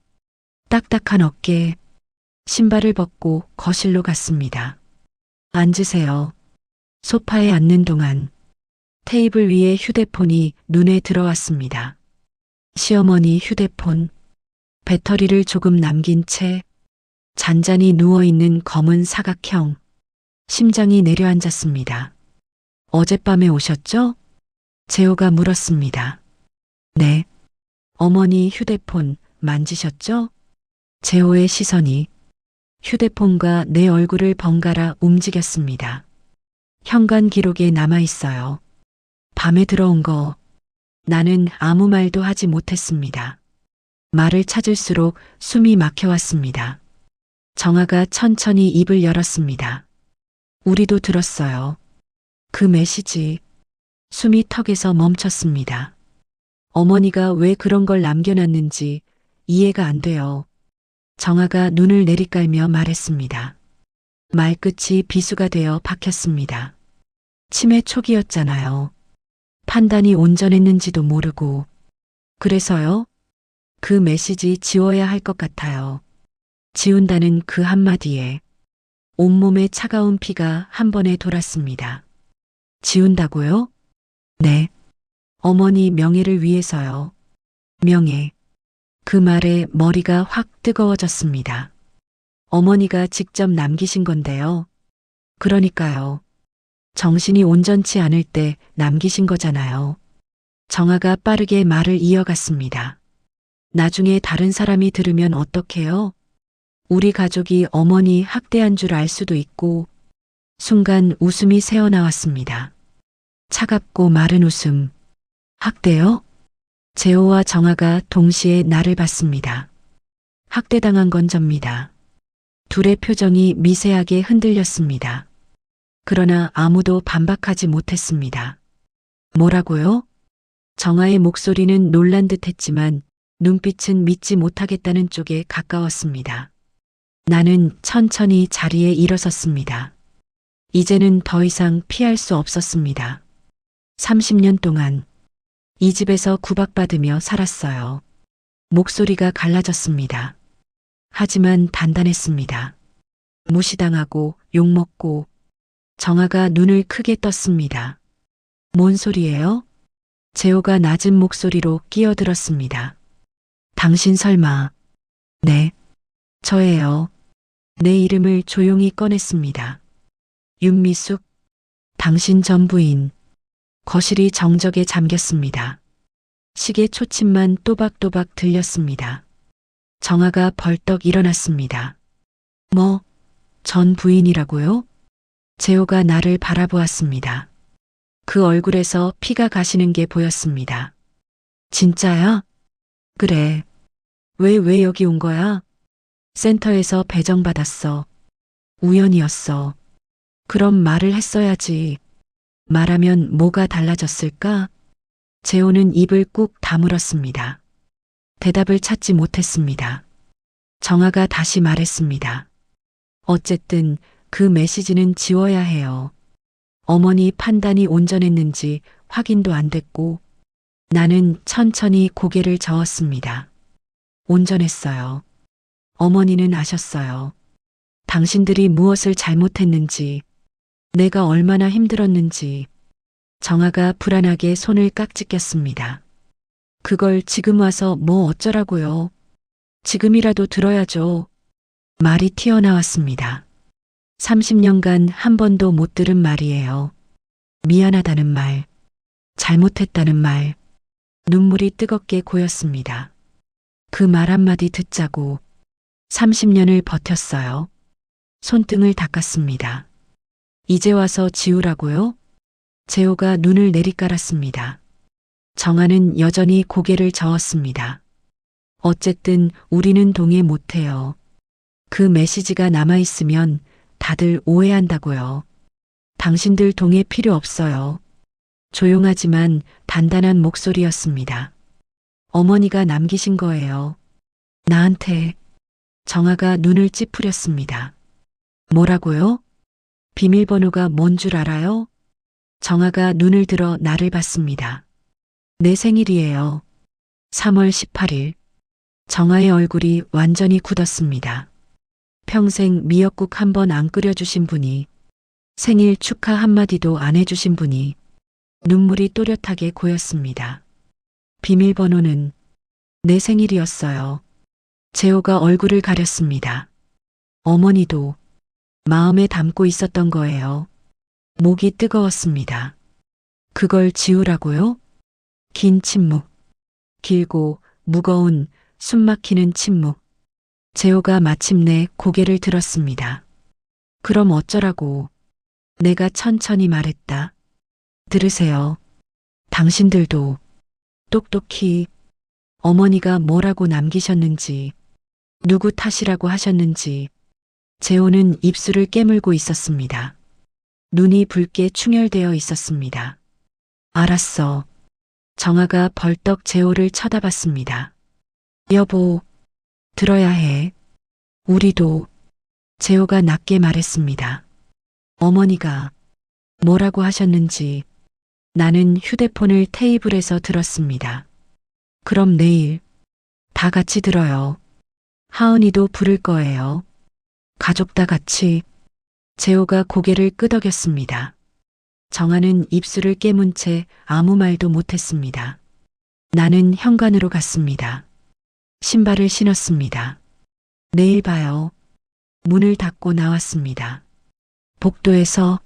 딱딱한 어깨, 신발을 벗고 거실로 갔습니다. 앉으세요. 소파에 앉는 동안 테이블 위에 휴대폰이 눈에 들어왔습니다. 시어머니 휴대폰, 배터리를 조금 남긴 채 잔잔히 누워있는 검은 사각형, 심장이 내려앉았습니다. 어젯밤에 오셨죠? 재호가 물었습니다. 네. 어머니 휴대폰 만지셨죠? 재호의 시선이 휴대폰과 내 얼굴을 번갈아 움직였습니다. 현관 기록에 남아 있어요. 밤에 들어온 거. 나는 아무 말도 하지 못했습니다. 말을 찾을수록 숨이 막혀왔습니다. 정아가 천천히 입을 열었습니다. 우리도 들었어요. 그 메시지. 숨이 턱에서 멈췄습니다. 어머니가 왜 그런 걸 남겨놨는지 이해가 안 돼요. 정아가 눈을 내리깔며 말했습니다. 말끝이 비수가 되어 박혔습니다. 치매 초기였잖아요. 판단이 온전했는지도 모르고. 그래서요? 그 메시지 지워야 할 것 같아요. 지운다는 그 한마디에 온몸에 차가운 피가 한 번에 돌았습니다. 지운다고요? 네. 어머니 명예를 위해서요. 명예. 그 말에 머리가 확 뜨거워졌습니다. 어머니가 직접 남기신 건데요. 그러니까요. 정신이 온전치 않을 때 남기신 거잖아요. 정아가 빠르게 말을 이어갔습니다. 나중에 다른 사람이 들으면 어떡해요? 우리 가족이 어머니 학대한 줄 알 수도 있고. 순간 웃음이 새어나왔습니다. 차갑고 마른 웃음. 학대요? 재호와 정아가 동시에 나를 봤습니다. 학대당한 건 접니다. 둘의 표정이 미세하게 흔들렸습니다. 그러나 아무도 반박하지 못했습니다. 뭐라고요? 정아의 목소리는 놀란 듯 했지만 눈빛은 믿지 못하겠다는 쪽에 가까웠습니다. 나는 천천히 자리에 일어섰습니다. 이제는 더 이상 피할 수 없었습니다. 30년 동안 이 집에서 구박받으며 살았어요. 목소리가 갈라졌습니다. 하지만 단단했습니다. 무시당하고 욕먹고. 정아가 눈을 크게 떴습니다. 뭔 소리예요? 재호가 낮은 목소리로 끼어들었습니다. 당신 설마. 네. 저예요. 내 이름을 조용히 꺼냈습니다. 윤미숙. 당신 전 부인. 거실이 정적에 잠겼습니다. 시계 초침만 또박또박 들렸습니다. 정아가 벌떡 일어났습니다. 뭐, 전 부인이라고요? 재호가 나를 바라보았습니다. 그 얼굴에서 피가 가시는 게 보였습니다. 진짜야? 그래. 왜 여기 온 거야? 센터에서 배정받았어. 우연이었어. 그럼 말을 했어야지. 말하면 뭐가 달라졌을까? 재호는 입을 꾹 다물었습니다. 대답을 찾지 못했습니다. 정아가 다시 말했습니다. 어쨌든 그 메시지는 지워야 해요. 어머니 판단이 온전했는지 확인도 안 됐고 나는 천천히 고개를 저었습니다. 온전했어요. 어머니는 아셨어요. 당신들이 무엇을 잘못했는지, 내가 얼마나 힘들었는지. 정아가 불안하게 손을 깍지 꼈습니다. 그걸 지금 와서 뭐 어쩌라고요. 지금이라도 들어야죠. 말이 튀어나왔습니다. 30년간 한 번도 못 들은 말이에요. 미안하다는 말, 잘못했다는 말. 눈물이 뜨겁게 고였습니다. 그 말 한마디 듣자고 30년을 버텼어요. 손등을 닦았습니다. 이제 와서 지우라고요? 재호가 눈을 내리깔았습니다. 정아는 여전히 고개를 저었습니다. 어쨌든 우리는 동의 못해요. 그 메시지가 남아있으면 다들 오해한다고요. 당신들 동의 필요 없어요. 조용하지만 단단한 목소리였습니다. 어머니가 남기신 거예요. 나한테. 정아가 눈을 찌푸렸습니다. 뭐라고요? 비밀번호가 뭔 줄 알아요? 정아가 눈을 들어 나를 봤습니다. 내 생일이에요. 3월 18일. 정아의 얼굴이 완전히 굳었습니다. 평생 미역국 한 번 안 끓여주신 분이, 생일 축하 한마디도 안 해주신 분이. 눈물이 또렷하게 고였습니다. 비밀번호는 내 생일이었어요. 재호가 얼굴을 가렸습니다. 어머니도 마음에 담고 있었던 거예요. 목이 뜨거웠습니다. 그걸 지우라고요? 긴 침묵. 길고 무거운 숨막히는 침묵. 재호가 마침내 고개를 들었습니다. 그럼 어쩌라고. 내가 천천히 말했다. 들으세요. 당신들도 똑똑히 어머니가 뭐라고 남기셨는지, 누구 탓이라고 하셨는지. 재호는 입술을 깨물고 있었습니다. 눈이 붉게 충혈되어 있었습니다. 알았어. 정아가 벌떡 재호를 쳐다봤습니다. 여보, 들어야 해. 우리도. 재호가 낮게 말했습니다. 어머니가 뭐라고 하셨는지. 나는 휴대폰을 테이블에서 들었습니다. 그럼 내일 다 같이 들어요. 하은이도 부를 거예요. 가족 다 같이. 재호가 고개를 끄덕였습니다. 정아는 입술을 깨문 채 아무 말도 못했습니다. 나는 현관으로 갔습니다. 신발을 신었습니다. 내일 봐요. 문을 닫고 나왔습니다. 복도에서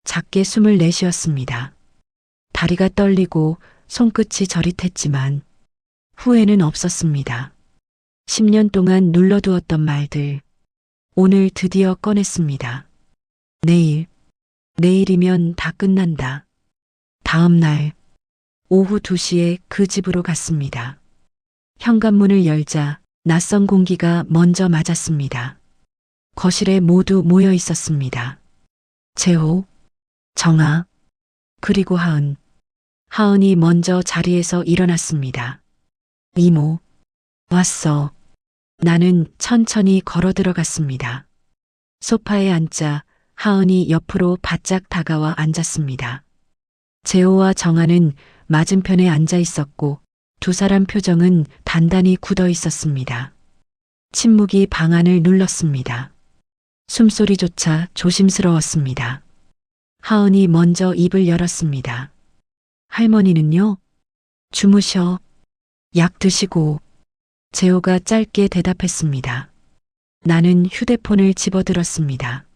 작게 숨을 내쉬었습니다. 다리가 떨리고 손끝이 저릿했지만 후회는 없었습니다. 10년 동안 눌러두었던 말들, 오늘 드디어 꺼냈습니다. 내일, 내일이면 다 끝난다. 다음 날, 오후 2시에 그 집으로 갔습니다. 현관문을 열자 낯선 공기가 먼저 맞았습니다. 거실에 모두 모여 있었습니다. 재호, 정아, 그리고 하은. 하은이 먼저 자리에서 일어났습니다. 이모, 왔어. 나는 천천히 걸어 들어갔습니다. 소파에 앉자 하은이 옆으로 바짝 다가와 앉았습니다. 재호와 정아는 맞은편에 앉아 있었고 두 사람 표정은 단단히 굳어 있었습니다. 침묵이 방 안을 눌렀습니다. 숨소리조차 조심스러웠습니다. 하은이 먼저 입을 열었습니다. 할머니는요? 주무셔. 약 드시고. 재호가 짧게 대답했습니다. 나는 휴대폰을 집어들었습니다.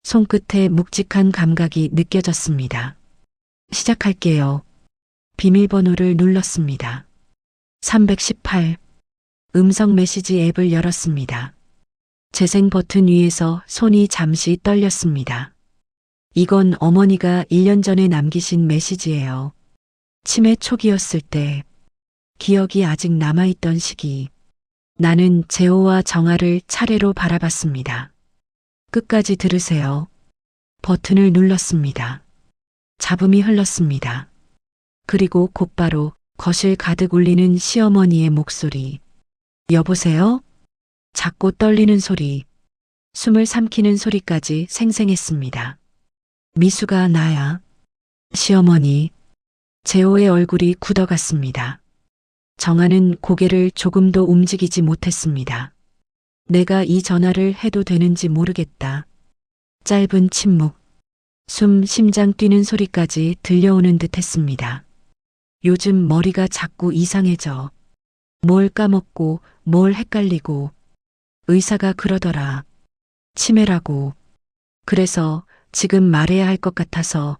손끝에 묵직한 감각이 느껴졌습니다. 시작할게요. 비밀번호를 눌렀습니다. 318. 음성 메시지 앱을 열었습니다. 재생 버튼 위에서 손이 잠시 떨렸습니다. 이건 어머니가 1년 전에 남기신 메시지예요. 치매 초기였을 때, 기억이 아직 남아있던 시기. 나는 재호와 정아를 차례로 바라봤습니다. 끝까지 들으세요. 버튼을 눌렀습니다. 잡음이 흘렀습니다. 그리고 곧바로 거실 가득 울리는 시어머니의 목소리. 여보세요? 작고 떨리는 소리, 숨을 삼키는 소리까지 생생했습니다. 미수가 나야. 시어머니. 재호의 얼굴이 굳어갔습니다. 정아는 고개를 조금도 움직이지 못했습니다. 내가 이 전화를 해도 되는지 모르겠다. 짧은 침묵. 심장 뛰는 소리까지 들려오는 듯 했습니다. 요즘 머리가 자꾸 이상해져. 뭘 까먹고 뭘 헷갈리고. 의사가 그러더라. 치매라고. 그래서 지금 말해야 할 것 같아서.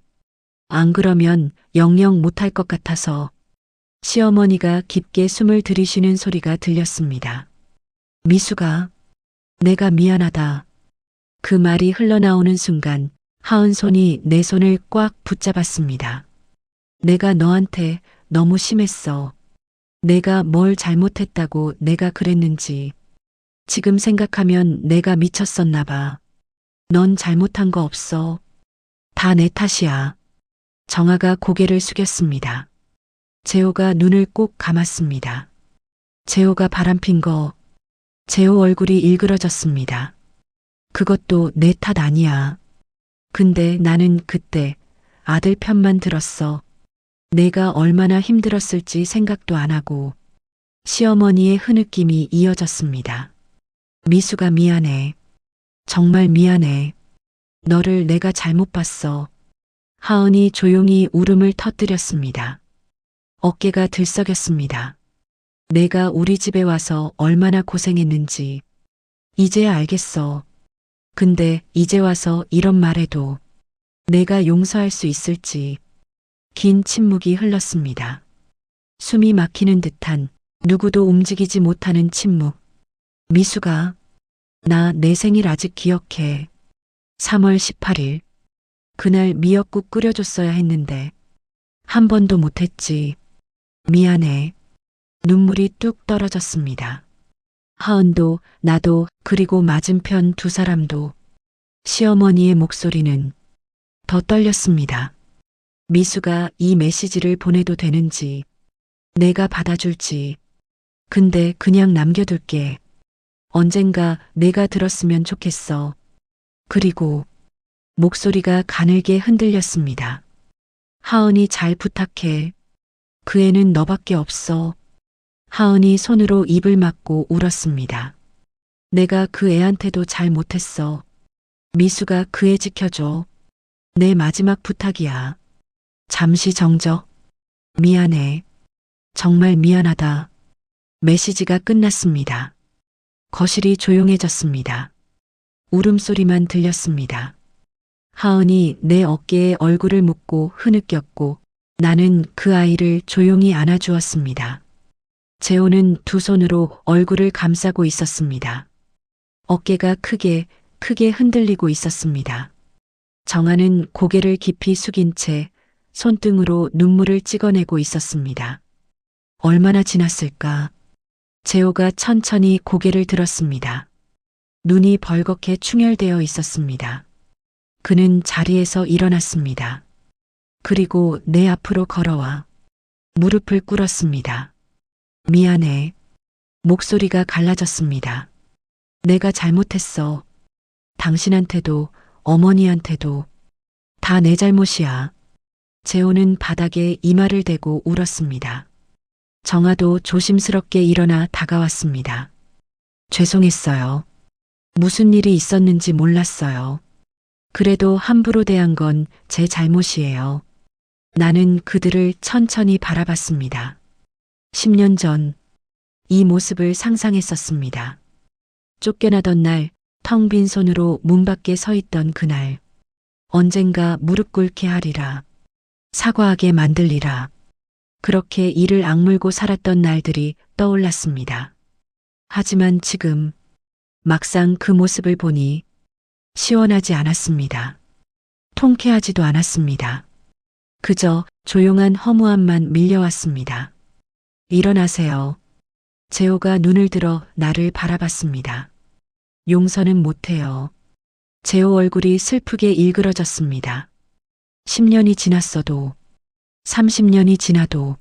안 그러면 영영 못할 것 같아서. 시어머니가 깊게 숨을 들이쉬는 소리가 들렸습니다. 미수가, 내가 미안하다. 그 말이 흘러나오는 순간 하은 손이 내 손을 꽉 붙잡았습니다. 내가 너한테 너무 심했어. 내가 뭘 잘못했다고 내가 그랬는지. 지금 생각하면 내가 미쳤었나 봐. 넌 잘못한 거 없어. 다 내 탓이야. 정아가 고개를 숙였습니다. 재호가 눈을 꼭 감았습니다. 재호가 바람핀 거. 재호 얼굴이 일그러졌습니다. 그것도 내 탓 아니야. 근데 나는 그때 아들 편만 들었어. 내가 얼마나 힘들었을지 생각도 안 하고. 시어머니의 흐느낌이 이어졌습니다. 미수가 미안해. 정말 미안해. 너를 내가 잘못 봤어. 하은이 조용히 울음을 터뜨렸습니다. 어깨가 들썩였습니다. 내가 우리 집에 와서 얼마나 고생했는지. 이제야 알겠어. 근데 이제 와서 이런 말해도 내가 용서할 수 있을지. 긴 침묵이 흘렀습니다. 숨이 막히는 듯한, 누구도 움직이지 못하는 침묵. 미수가, 나 내 생일 아직 기억해. 3월 18일. 그날 미역국 끓여줬어야 했는데 한 번도 못했지. 미안해. 눈물이 뚝 떨어졌습니다. 하은도 나도 그리고 맞은편 두 사람도. 시어머니의 목소리는 더 떨렸습니다. 미수가 이 메시지를 보내도 되는지, 내가 받아줄지. 근데 그냥 남겨둘게. 언젠가 내가 들었으면 좋겠어. 그리고 목소리가 가늘게 흔들렸습니다. 하은이 잘 부탁해. 그 애는 너밖에 없어. 하은이 손으로 입을 막고 울었습니다. 내가 그 애한테도 잘 못했어. 미수가 그 애 지켜줘. 내 마지막 부탁이야. 잠시 정적. 미안해. 정말 미안하다. 메시지가 끝났습니다. 거실이 조용해졌습니다. 울음소리만 들렸습니다. 하은이 내 어깨에 얼굴을 묻고 흐느꼈고 나는 그 아이를 조용히 안아주었습니다. 재호는 두 손으로 얼굴을 감싸고 있었습니다. 어깨가 크게 흔들리고 있었습니다. 정아는 고개를 깊이 숙인 채 손등으로 눈물을 찍어내고 있었습니다. 얼마나 지났을까? 재호가 천천히 고개를 들었습니다. 눈이 벌겋게 충혈되어 있었습니다. 그는 자리에서 일어났습니다. 그리고 내 앞으로 걸어와 무릎을 꿇었습니다. 미안해. 목소리가 갈라졌습니다. 내가 잘못했어. 당신한테도 어머니한테도 다 내 잘못이야. 재호는 바닥에 이마를 대고 울었습니다. 정아도 조심스럽게 일어나 다가왔습니다. 죄송했어요. 무슨 일이 있었는지 몰랐어요. 그래도 함부로 대한 건 제 잘못이에요. 나는 그들을 천천히 바라봤습니다. 10년 전 이 모습을 상상했었습니다. 쫓겨나던 날 텅 빈 손으로 문 밖에 서 있던 그날. 언젠가 무릎 꿇게 하리라. 사과하게 만들리라. 그렇게 이를 악물고 살았던 날들이 떠올랐습니다. 하지만 지금 막상 그 모습을 보니 시원하지 않았습니다. 통쾌하지도 않았습니다. 그저 조용한 허무함만 밀려왔습니다. 일어나세요. 재호가 눈을 들어 나를 바라봤습니다. 용서는 못해요. 재호 얼굴이 슬프게 일그러졌습니다. 10년이 지났어도 30년이 지나도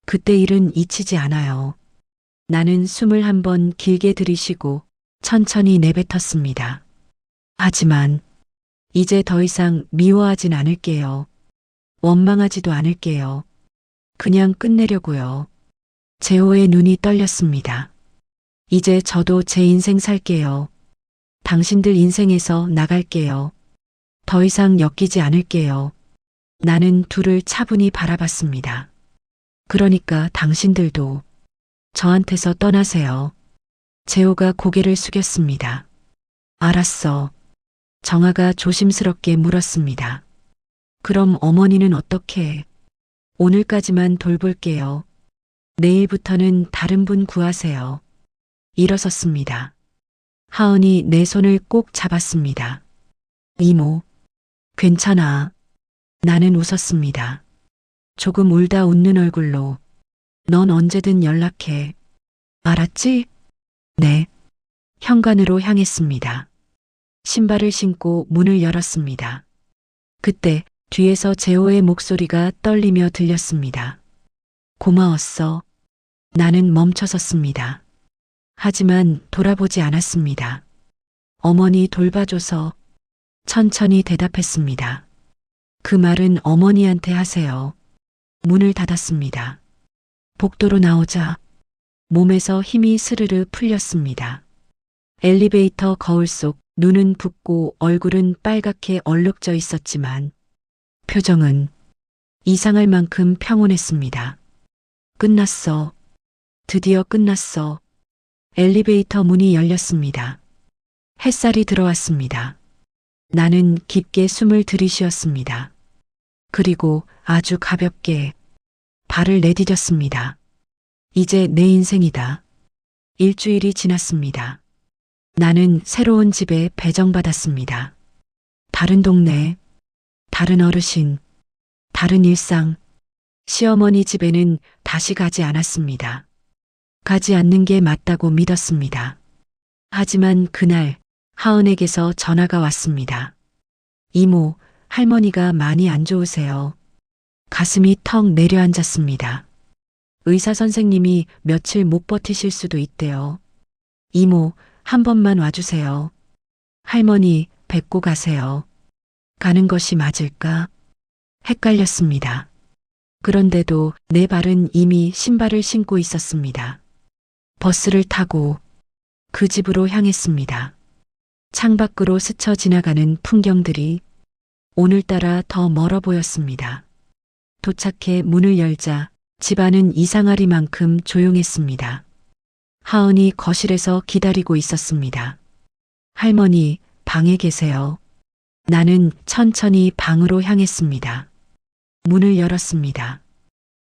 그때 일은 잊히지 않아요. 나는 숨을 한번 길게 들이쉬고 천천히 내뱉었습니다. 하지만 이제 더 이상 미워하진 않을게요. 원망하지도 않을게요. 그냥 끝내려고요. 재호의 눈이 떨렸습니다. 이제 저도 제 인생 살게요. 당신들 인생에서 나갈게요. 더 이상 엮이지 않을게요. 나는 둘을 차분히 바라봤습니다. 그러니까 당신들도 저한테서 떠나세요. 재호가 고개를 숙였습니다. 알았어. 정아가 조심스럽게 물었습니다. 그럼 어머니는 어떻게? 오늘까지만 돌볼게요. 내일부터는 다른 분 구하세요. 일어섰습니다. 하은이 내 손을 꼭 잡았습니다. 이모, 괜찮아. 나는 웃었습니다. 조금 울다 웃는 얼굴로 넌 언제든 연락해. 알았지? 네. 현관으로 향했습니다. 신발을 신고 문을 열었습니다. 그때 뒤에서 재호의 목소리가 떨리며 들렸습니다. 고마웠어. 나는 멈춰섰습니다. 하지만 돌아보지 않았습니다. 어머니 돌봐줘서 천천히 대답했습니다. 그 말은 어머니한테 하세요. 문을 닫았습니다. 복도로 나오자 몸에서 힘이 스르르 풀렸습니다. 엘리베이터 거울 속 눈은 붓고 얼굴은 빨갛게 얼룩져 있었지만 표정은 이상할 만큼 평온했습니다. 끝났어. 드디어 끝났어. 엘리베이터 문이 열렸습니다. 햇살이 들어왔습니다. 나는 깊게 숨을 들이쉬었습니다. 그리고 아주 가볍게 발을 내디뎠습니다. 이제 내 인생이다. 일주일이 지났습니다. 나는 새로운 집에 배정받았습니다. 다른 동네, 다른 어르신, 다른 일상. 시어머니 집에는 다시 가지 않았습니다. 가지 않는 게 맞다고 믿었습니다. 하지만 그날 하은에게서 전화가 왔습니다. 이모, 할머니가 많이 안 좋으세요. 가슴이 턱 내려앉았습니다. 의사 선생님이 며칠 못 버티실 수도 있대요. 이모, 한 번만 와주세요. 할머니, 뵙고 가세요. 가는 것이 맞을까? 헷갈렸습니다. 그런데도 내 발은 이미 신발을 신고 있었습니다. 버스를 타고 그 집으로 향했습니다. 창밖으로 스쳐 지나가는 풍경들이 오늘따라 더 멀어 보였습니다. 도착해 문을 열자 집안은 이상하리만큼 조용했습니다. 하은이 거실에서 기다리고 있었습니다. 할머니, 방에 계세요. 나는 천천히 방으로 향했습니다. 문을 열었습니다.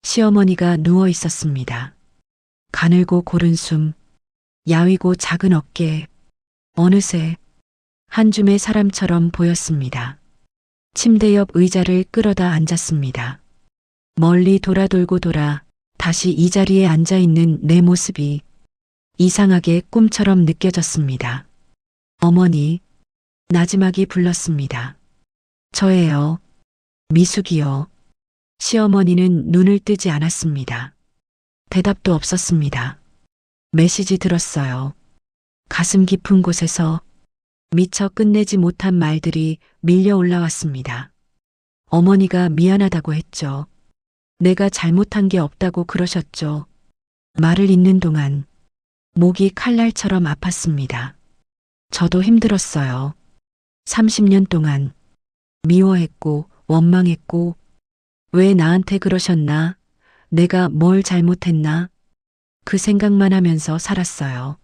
시어머니가 누워 있었습니다. 가늘고 고른 숨, 야위고 작은 어깨, 어느새 한 줌의 사람처럼 보였습니다. 침대 옆 의자를 끌어다 앉았습니다. 멀리 돌아돌고 돌아 다시 이 자리에 앉아 있는 내 모습이 이상하게 꿈처럼 느껴졌습니다. 어머니, 나지막이 불렀습니다. 저예요. 미숙이요. 시어머니는 눈을 뜨지 않았습니다. 대답도 없었습니다. 메시지 들었어요. 가슴 깊은 곳에서 미처 끝내지 못한 말들이 밀려 올라왔습니다. 어머니가 미안하다고 했죠. 내가 잘못한 게 없다고 그러셨죠. 말을 잇는 동안 목이 칼날처럼 아팠습니다. 저도 힘들었어요. 30년 동안 미워했고 원망했고 왜 나한테 그러셨나? 내가 뭘 잘못했나? 그 생각만 하면서 살았어요.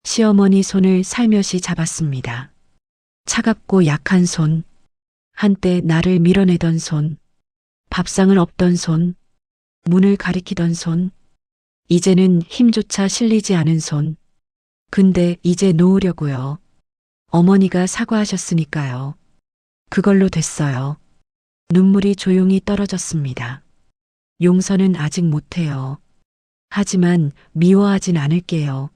시어머니 손을 살며시 잡았습니다. 차갑고 약한 손, 한때 나를 밀어내던 손, 밥상을 엎던 손, 문을 가리키던 손, 이제는 힘조차 실리지 않은 손. 근데 이제 놓으려고요. 어머니가 사과하셨으니까요. 그걸로 됐어요. 눈물이 조용히 떨어졌습니다. 용서는 아직 못해요. 하지만 미워하진 않을게요.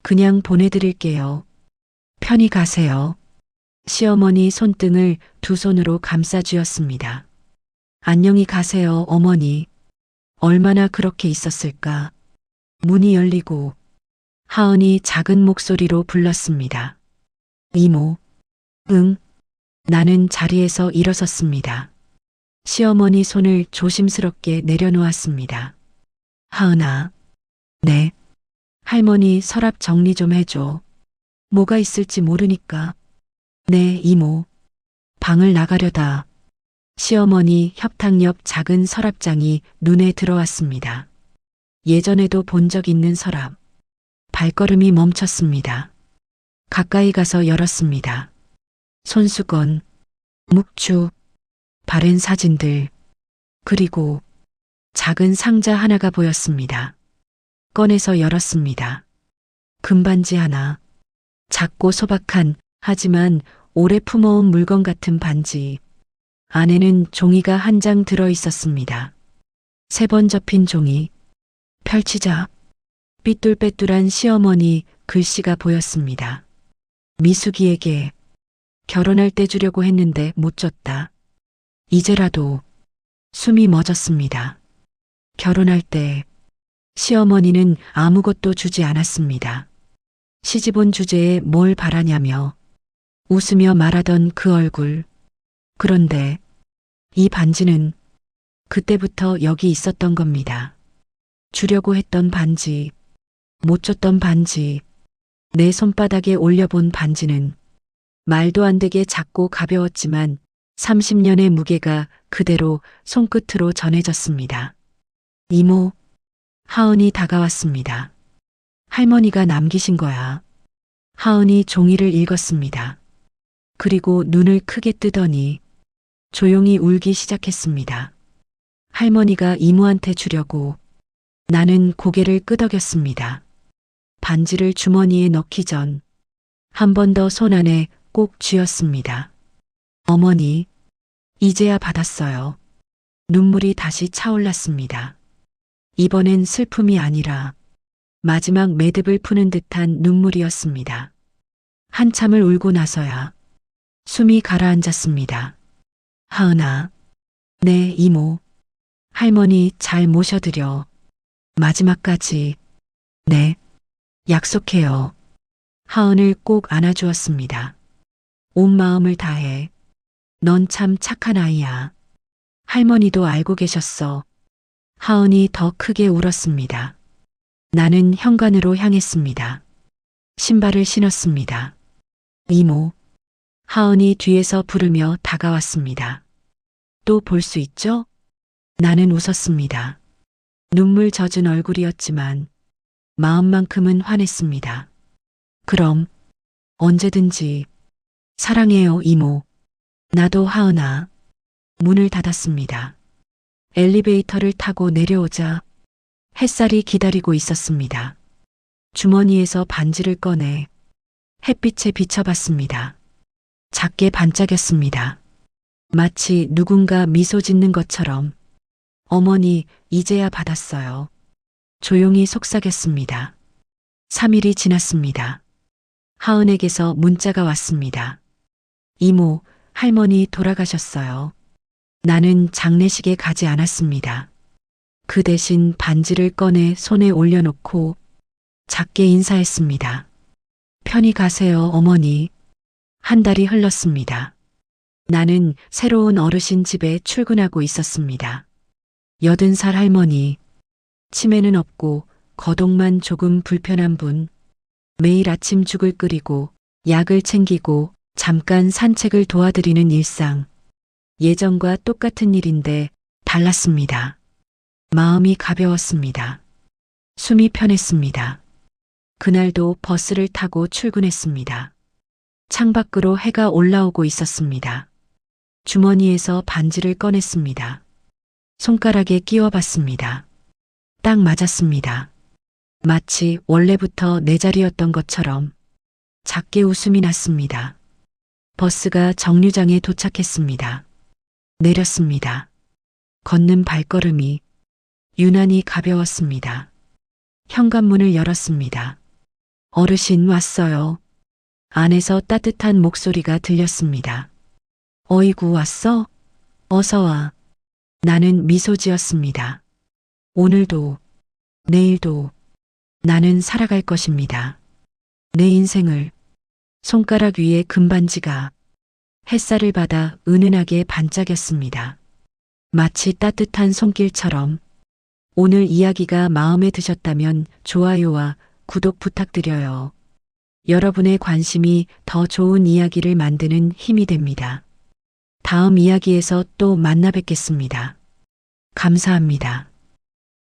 그냥 보내드릴게요. 편히 가세요. 시어머니 손등을 두 손으로 감싸 쥐었습니다. 안녕히 가세요, 어머니. 얼마나 그렇게 있었을까. 문이 열리고 하은이 작은 목소리로 불렀습니다. 이모. 응. 나는 자리에서 일어섰습니다. 시어머니 손을 조심스럽게 내려놓았습니다. 하은아. 네. 할머니 서랍 정리 좀 해줘. 뭐가 있을지 모르니까. 네, 이모. 방을 나가려다 시어머니 협탁 옆 작은 서랍장이 눈에 들어왔습니다. 예전에도 본 적 있는 서랍. 발걸음이 멈췄습니다. 가까이 가서 열었습니다. 손수건, 묵주, 바랜 사진들, 그리고 작은 상자 하나가 보였습니다. 꺼내서 열었습니다. 금반지 하나. 작고 소박한, 하지만 오래 품어온 물건 같은 반지. 안에는 종이가 한 장 들어 있었습니다. 3번 접힌 종이. 펼치자 삐뚤빼뚤한 시어머니 글씨가 보였습니다. 미숙이에게 결혼할 때 주려고 했는데 못 줬다. 이제라도. 숨이 멎었습니다. 결혼할 때 시어머니는 아무것도 주지 않았습니다. 시집온 주제에 뭘 바라냐며 웃으며 말하던 그 얼굴. 그런데 이 반지는 그때부터 여기 있었던 겁니다. 주려고 했던 반지, 못 줬던 반지, 내 손바닥에 올려본 반지는 말도 안 되게 작고 가벼웠지만 30년의 무게가 그대로 손끝으로 전해졌습니다. 이모. 하은이 다가왔습니다. 할머니가 남기신 거야. 하은이 종이를 읽었습니다. 그리고 눈을 크게 뜨더니 조용히 울기 시작했습니다. 할머니가 이모한테 주려고. 나는 고개를 끄덕였습니다. 반지를 주머니에 넣기 전 한 번 더 손 안에 꼭 쥐었습니다. 어머니, 이제야 받았어요. 눈물이 다시 차올랐습니다. 이번엔 슬픔이 아니라 마지막 매듭을 푸는 듯한 눈물이었습니다. 한참을 울고 나서야 숨이 가라앉았습니다. 하은아. 네, 이모. 할머니 잘 모셔드려. 마지막까지. 네. 약속해요. 하은을 꼭 안아주었습니다. 온 마음을 다해. 넌 참 착한 아이야. 할머니도 알고 계셨어. 하은이 더 크게 울었습니다. 나는 현관으로 향했습니다. 신발을 신었습니다. 이모. 하은이 뒤에서 부르며 다가왔습니다. 또 볼 수 있죠? 나는 웃었습니다. 눈물 젖은 얼굴이었지만 마음만큼은 환했습니다. 그럼 언제든지. 사랑해요, 이모. 나도 하은아. 문을 닫았습니다. 엘리베이터를 타고 내려오자 햇살이 기다리고 있었습니다. 주머니에서 반지를 꺼내 햇빛에 비춰봤습니다. 작게 반짝였습니다. 마치 누군가 미소 짓는 것처럼. 어머니, 이제야 받았어요. 조용히 속삭였습니다. 3일이 지났습니다. 하은에게서 문자가 왔습니다. 이모, 할머니 돌아가셨어요. 나는 장례식에 가지 않았습니다. 그 대신 반지를 꺼내 손에 올려놓고 작게 인사했습니다. 편히 가세요, 어머니. 한 달이 흘렀습니다. 나는 새로운 어르신 집에 출근하고 있었습니다. 80살 할머니. 치매는 없고 거동만 조금 불편한 분. 매일 아침 죽을 끓이고 약을 챙기고 잠깐 산책을 도와드리는 일상. 예전과 똑같은 일인데 달랐습니다. 마음이 가벼웠습니다. 숨이 편했습니다. 그날도 버스를 타고 출근했습니다. 창밖으로 해가 올라오고 있었습니다. 주머니에서 반지를 꺼냈습니다. 손가락에 끼워봤습니다. 딱 맞았습니다. 마치 원래부터 내 자리였던 것처럼. 작게 웃음이 났습니다. 버스가 정류장에 도착했습니다. 내렸습니다. 걷는 발걸음이 유난히 가벼웠습니다. 현관문을 열었습니다. 어르신 왔어요. 안에서 따뜻한 목소리가 들렸습니다. 어이구, 왔어? 어서 와. 나는 미소 지었습니다. 오늘도, 내일도 나는 살아갈 것입니다. 내 인생을. 손가락 위에 금반지가 햇살을 받아 은은하게 반짝였습니다. 마치 따뜻한 손길처럼. 오늘 이야기가 마음에 드셨다면 좋아요와 구독 부탁드려요. 여러분의 관심이 더 좋은 이야기를 만드는 힘이 됩니다. 다음 이야기에서 또 만나 뵙겠습니다. 감사합니다.